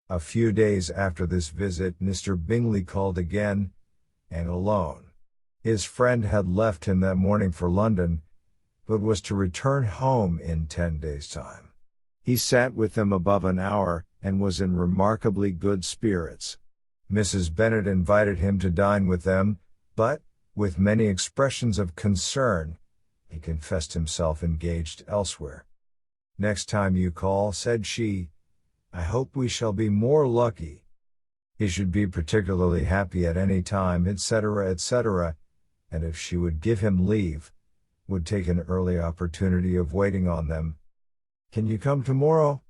A few days after this visit, Mr. Bingley called again, and alone. His friend had left him that morning for London, but was to return home in 10 days' time. He sat with them above an hour, and was in remarkably good spirits. Mrs. Bennet invited him to dine with them, but, with many expressions of concern, he confessed himself engaged elsewhere. "Next time you call," said she, "I hope we shall be more lucky." He should be particularly happy at any time, etc., etc., and if she would give him leave, would take an early opportunity of waiting on them. "Can you come tomorrow?"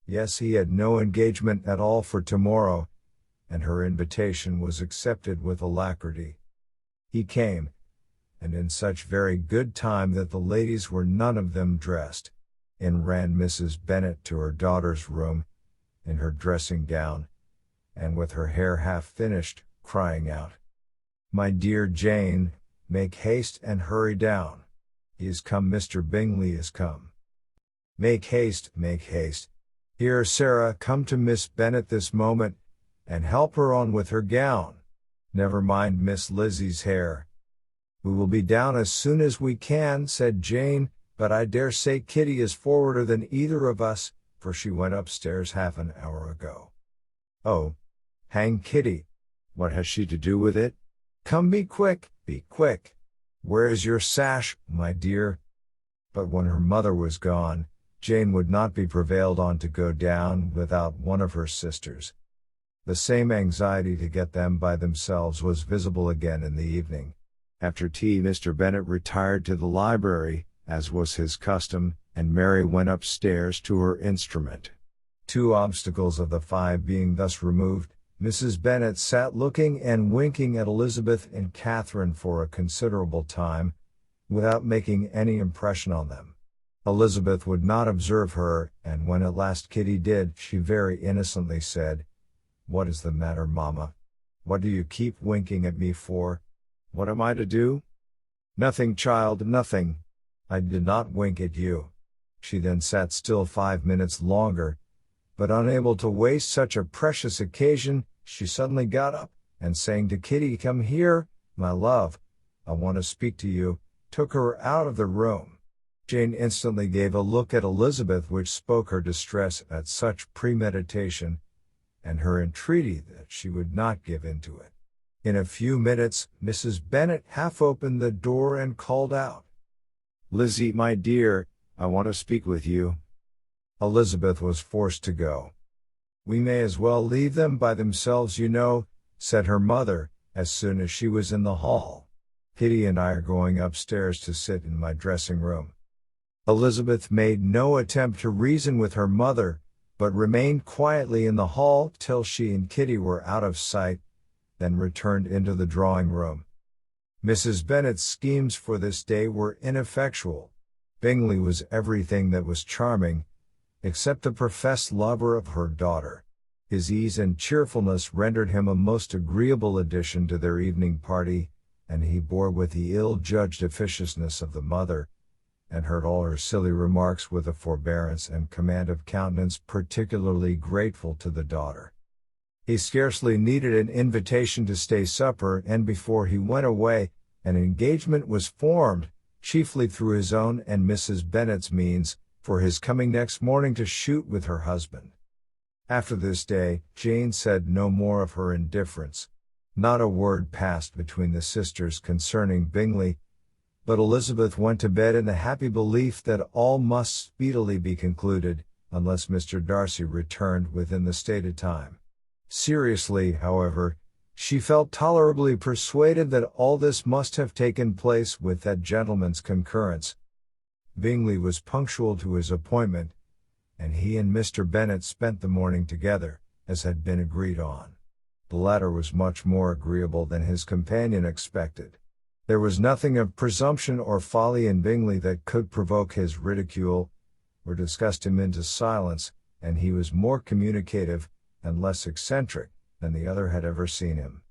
Yes, he had no engagement at all for tomorrow, and her invitation was accepted with alacrity. He came, and in such very good time that the ladies were none of them dressed. In ran Mrs. Bennet to her daughter's room, in her dressing gown, and with her hair half finished, crying out, "My dear Jane, make haste and hurry down. He is come, Mr. Bingley is come. Make haste, make haste. Here, Sarah, come to Miss Bennet this moment, and help her on with her gown. Never mind Miss Lizzie's hair." "We will be down as soon as we can," said Jane, "but I dare say Kitty is forwarder than either of us, for she went upstairs half an hour ago." "Oh, hang Kitty! What has she to do with it? Come, be quick, be quick. Where is your sash, my dear?" But when her mother was gone, Jane would not be prevailed on to go down without one of her sisters. The same anxiety to get them by themselves was visible again in the evening. After tea, Mr. Bennet retired to the library, as was his custom, and Mary went upstairs to her instrument. 2 obstacles of the 5 being thus removed, Mrs. Bennet sat looking and winking at Elizabeth and Catherine for a considerable time, without making any impression on them. Elizabeth would not observe her, and when at last Kitty did, she very innocently said, "What is the matter, mamma? What do you keep winking at me for? What am I to do?" "Nothing, child, nothing. I did not wink at you." She then sat still 5 minutes longer, but unable to waste such a precious occasion, she suddenly got up, and saying to Kitty, "Come here, my love, I want to speak to you," took her out of the room. Jane instantly gave a look at Elizabeth which spoke her distress at such premeditation, and her entreaty that she would not give in to it. In a few minutes, Mrs. Bennet half opened the door and called out, "Lizzie, my dear, I want to speak with you." Elizabeth was forced to go. "We may as well leave them by themselves, you know," said her mother, as soon as she was in the hall. "Kitty and I are going upstairs to sit in my dressing room." Elizabeth made no attempt to reason with her mother, but remained quietly in the hall till she and Kitty were out of sight, then returned into the drawing room. Mrs. Bennet's schemes for this day were ineffectual. Bingley was everything that was charming, except the professed lover of her daughter. His ease and cheerfulness rendered him a most agreeable addition to their evening party, and he bore with the ill-judged officiousness of the mother, and heard all her silly remarks with a forbearance and command of countenance particularly grateful to the daughter. He scarcely needed an invitation to stay supper, and before he went away, an engagement was formed, chiefly through his own and Mrs. Bennet's means, for his coming next morning to shoot with her husband. After this day, Jane said no more of her indifference. Not a word passed between the sisters concerning Bingley, but Elizabeth went to bed in the happy belief that all must speedily be concluded, unless Mr. Darcy returned within the stated time. Seriously, however, she felt tolerably persuaded that all this must have taken place with that gentleman's concurrence. Bingley was punctual to his appointment, and he and Mr. Bennet spent the morning together, as had been agreed on. The latter was much more agreeable than his companion expected. There was nothing of presumption or folly in Bingley that could provoke his ridicule, or disgust him into silence, and he was more communicative, and less eccentric, than the other had ever seen him.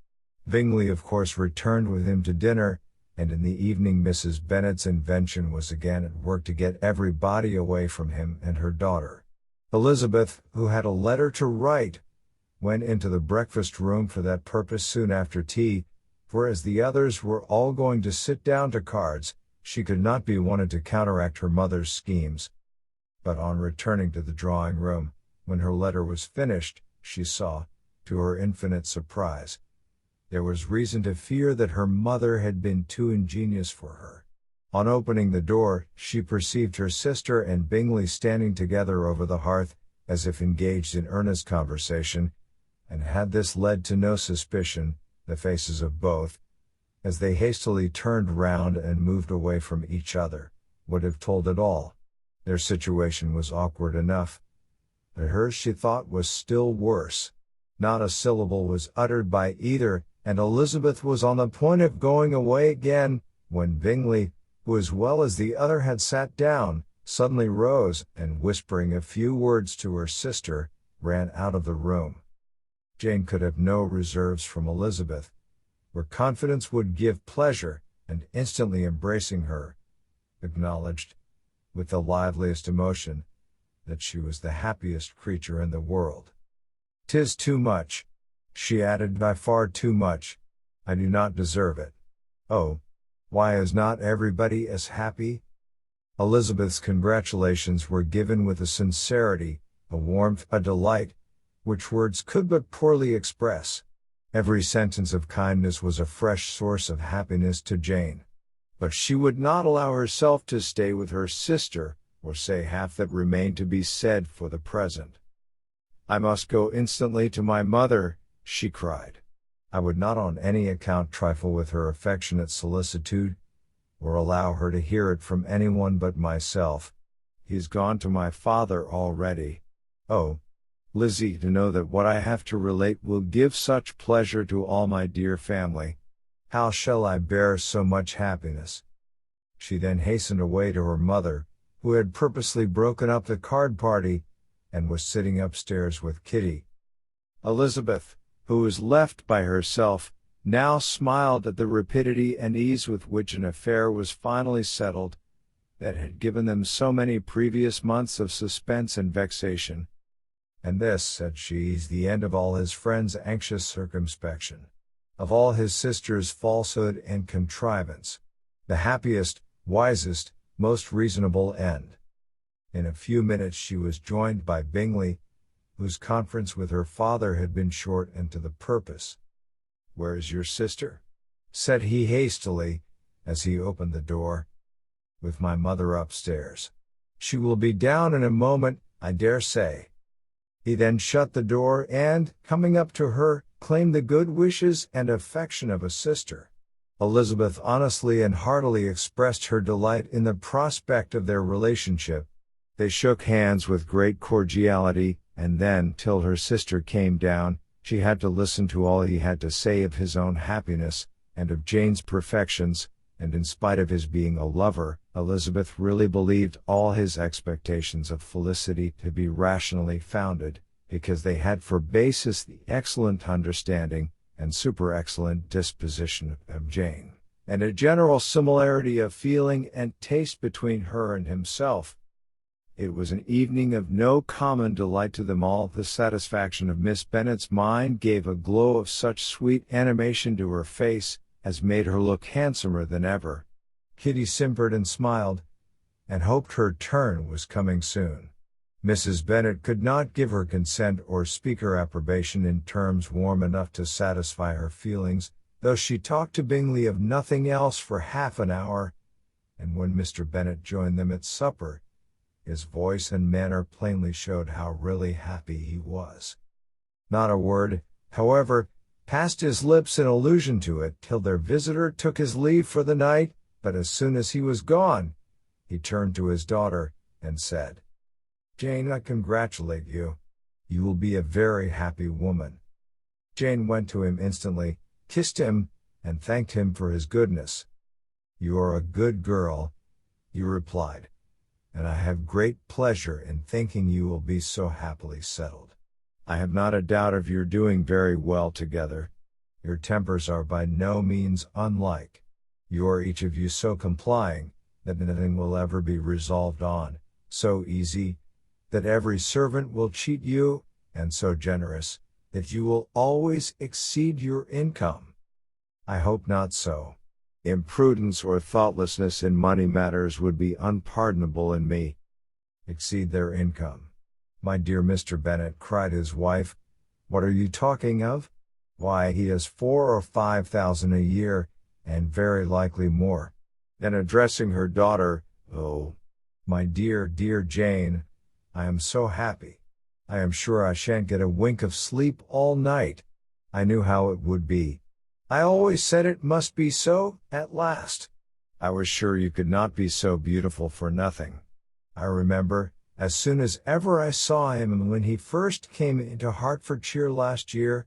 Bingley of course returned with him to dinner, and in the evening Mrs. Bennet's invention was again at work to get everybody away from him and her daughter. Elizabeth, who had a letter to write, went into the breakfast room for that purpose soon after tea, for as the others were all going to sit down to cards, she could not be wanted to counteract her mother's schemes. But on returning to the drawing room, when her letter was finished, she saw, to her infinite surprise, there was reason to fear that her mother had been too ingenious for her. On opening the door, she perceived her sister and Bingley standing together over the hearth, as if engaged in earnest conversation, and had this led to no suspicion, the faces of both, as they hastily turned round and moved away from each other, would have told it all. Their situation was awkward enough, but hers she thought was still worse. Not a syllable was uttered by either, and Elizabeth was on the point of going away again, when Bingley, who as well as the other had sat down, suddenly rose, and whispering a few words to her sister, ran out of the room. Jane could have no reserves from Elizabeth, where confidence would give pleasure, and instantly embracing her, acknowledged, with the liveliest emotion, that she was the happiest creature in the world. "'Tis too much," she added, "by far too much. I do not deserve it. Oh, why is not everybody as happy?" Elizabeth's congratulations were given with a sincerity, a warmth, a delight, which words could but poorly express. Every sentence of kindness was a fresh source of happiness to Jane. But she would not allow herself to stay with her sister, or say half that remained to be said for the present. "I must go instantly to my mother," she cried. "I would not on any account trifle with her affectionate solicitude, or allow her to hear it from anyone but myself. He is gone to my father already. Oh, Lizzie, to know that what I have to relate will give such pleasure to all my dear family. How shall I bear so much happiness?" She then hastened away to her mother, who had purposely broken up the card party, and was sitting upstairs with Kitty. Elizabeth, who was left by herself, now smiled at the rapidity and ease with which an affair was finally settled, that had given them so many previous months of suspense and vexation. "And this," said she, "is the end of all his friends' anxious circumspection, of all his sister's falsehood and contrivance. The happiest, wisest, most reasonable end." In a few minutes she was joined by Bingley, whose conference with her father had been short and to the purpose. "Where is your sister?" said he hastily, as he opened the door. "With my mother upstairs. She will be down in a moment, I dare say." He then shut the door and, coming up to her, claimed the good wishes and affection of a sister. Elizabeth honestly and heartily expressed her delight in the prospect of their relationship. They shook hands with great cordiality, and then, till her sister came down, she had to listen to all he had to say of his own happiness, and of Jane's perfections, and in spite of his being a lover, Elizabeth really believed all his expectations of felicity to be rationally founded, because they had for basis the excellent understanding and super-excellent disposition of Jane, and a general similarity of feeling and taste between her and himself. It was an evening of no common delight to them all. The satisfaction of Miss Bennet's mind gave a glow of such sweet animation to her face, as made her look handsomer than ever. Kitty simpered and smiled, and hoped her turn was coming soon. Mrs. Bennet could not give her consent or speak her approbation in terms warm enough to satisfy her feelings, though she talked to Bingley of nothing else for half an hour, and when Mr. Bennet joined them at supper, his voice and manner plainly showed how really happy he was. Not a word, however, passed his lips in allusion to it till their visitor took his leave for the night, but as soon as he was gone, he turned to his daughter, and said, "Jane, I congratulate you. You will be a very happy woman." Jane went to him instantly, kissed him, and thanked him for his goodness. "You are a good girl," he replied, "and I have great pleasure in thinking you will be so happily settled. I have not a doubt of your doing very well together. Your tempers are by no means unlike. You are each of you so complying, that nothing will ever be resolved on, so easy, that every servant will cheat you, and so generous, that you will always exceed your income. I hope not so. Imprudence or thoughtlessness in money matters would be unpardonable in me." "Exceed their income, my dear Mr. Bennet," cried his wife. "What are you talking of? Why, he has 4,000 or 5,000 a year, and very likely more." Then addressing her daughter, "Oh, my dear, dear Jane, I am so happy. I am sure I shan't get a wink of sleep all night. I knew how it would be. I always said it must be so, at last. I was sure you could not be so beautiful for nothing. I remember, as soon as ever I saw him and when he first came into Hertfordshire last year,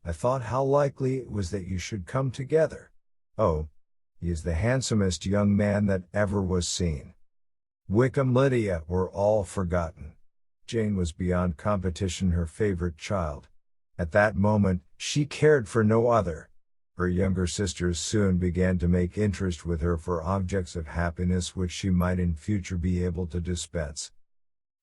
I thought how likely it was that you should come together. Oh, he is the handsomest young man that ever was seen. Wickham, Lydia were all forgotten. Jane was beyond competition her favorite child. At that moment, she cared for no other. Her younger sisters soon began to make interest with her for objects of happiness which she might in future be able to dispense.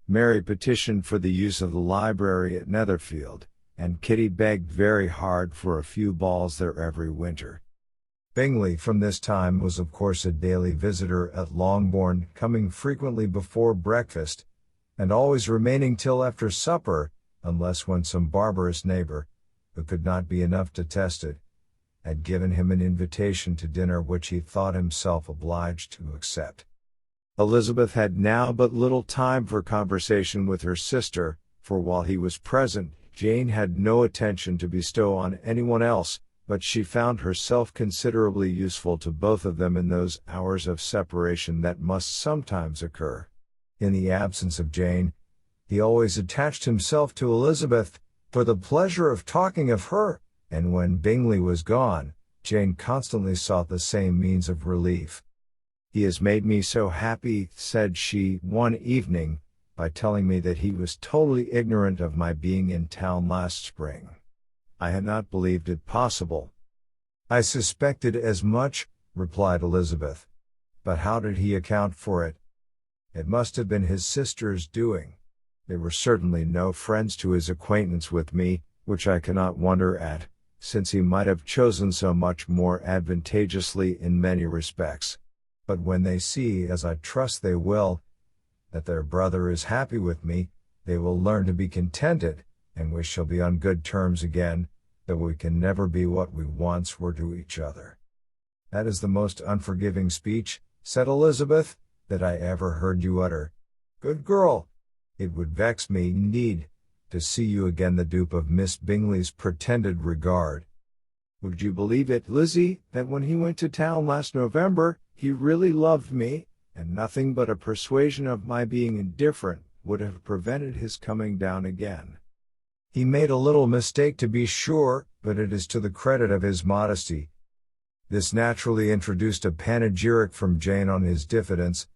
Mary petitioned for the use of the library at Netherfield, and Kitty begged very hard for a few balls there every winter. Bingley from this time was of course a daily visitor at Longbourn, coming frequently before breakfast, and always remaining till after supper, unless when some barbarous neighbor, who could not be enough to test it, had given him an invitation to dinner which he thought himself obliged to accept. Elizabeth had now but little time for conversation with her sister, for while he was present, Jane had no attention to bestow on anyone else, but she found herself considerably useful to both of them in those hours of separation that must sometimes occur. In the absence of Jane, he always attached himself to Elizabeth, for the pleasure of talking of her, and when Bingley was gone, Jane constantly sought the same means of relief. "He has made me so happy," said she, one evening, "by telling me that he was totally ignorant of my being in town last spring. I had not believed it possible." "I suspected as much," replied Elizabeth. "But how did he account for it?" "It must have been his sister's doing. They were certainly no friends to his acquaintance with me, which I cannot wonder at, since he might have chosen so much more advantageously in many respects. But when they see, as I trust they will, that their brother is happy with me, they will learn to be contented, and we shall be on good terms again, though we can never be what we once were to each other." "That is the most unforgiving speech," said Elizabeth, "that I ever heard you utter. Good girl. It would vex me indeed to see you again the dupe of Miss Bingley's pretended regard. Would you believe it, Lizzie, that when he went to town last November, he really loved me, and nothing but a persuasion of my being indifferent would have prevented his coming down again. He made a little mistake to be sure, but it is to the credit of his modesty. This naturally introduced a panegyric from Jane on his diffidence,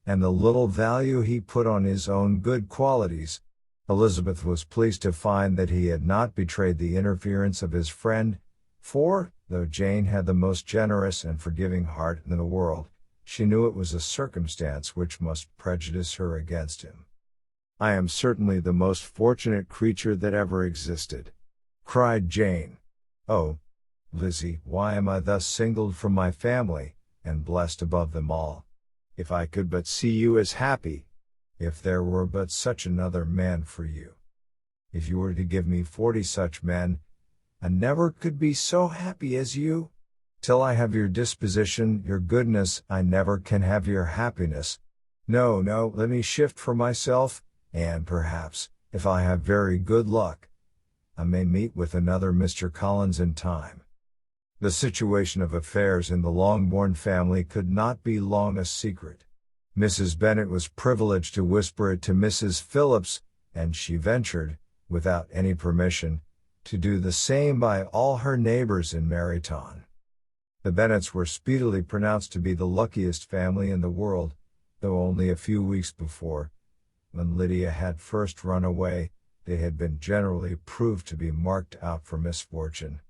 and the little value he put on his own good qualities. Elizabeth was pleased to find that he had not betrayed the interference of his friend, for, though Jane had the most generous and forgiving heart in the world, she knew it was a circumstance which must prejudice her against him. "I am certainly the most fortunate creature that ever existed," cried Jane. "Oh, Lizzie, why am I thus singled from my family, and blessed above them all? If I could but see you as happy, if there were but such another man for you. If you were to give me 40 such men, I never could be so happy as you. Till I have your disposition, your goodness, I never can have your happiness. No, no, let me shift for myself, and perhaps, if I have very good luck, I may meet with another Mr. Collins in time." The situation of affairs in the Longbourn family could not be long a secret. Mrs. Bennet was privileged to whisper it to Mrs. Phillips, and she ventured, without any permission, to do the same by all her neighbors in Meryton. The Bennets were speedily pronounced to be the luckiest family in the world, though only a few weeks before, when Lydia had first run away, they had been generally proved to be marked out for misfortune.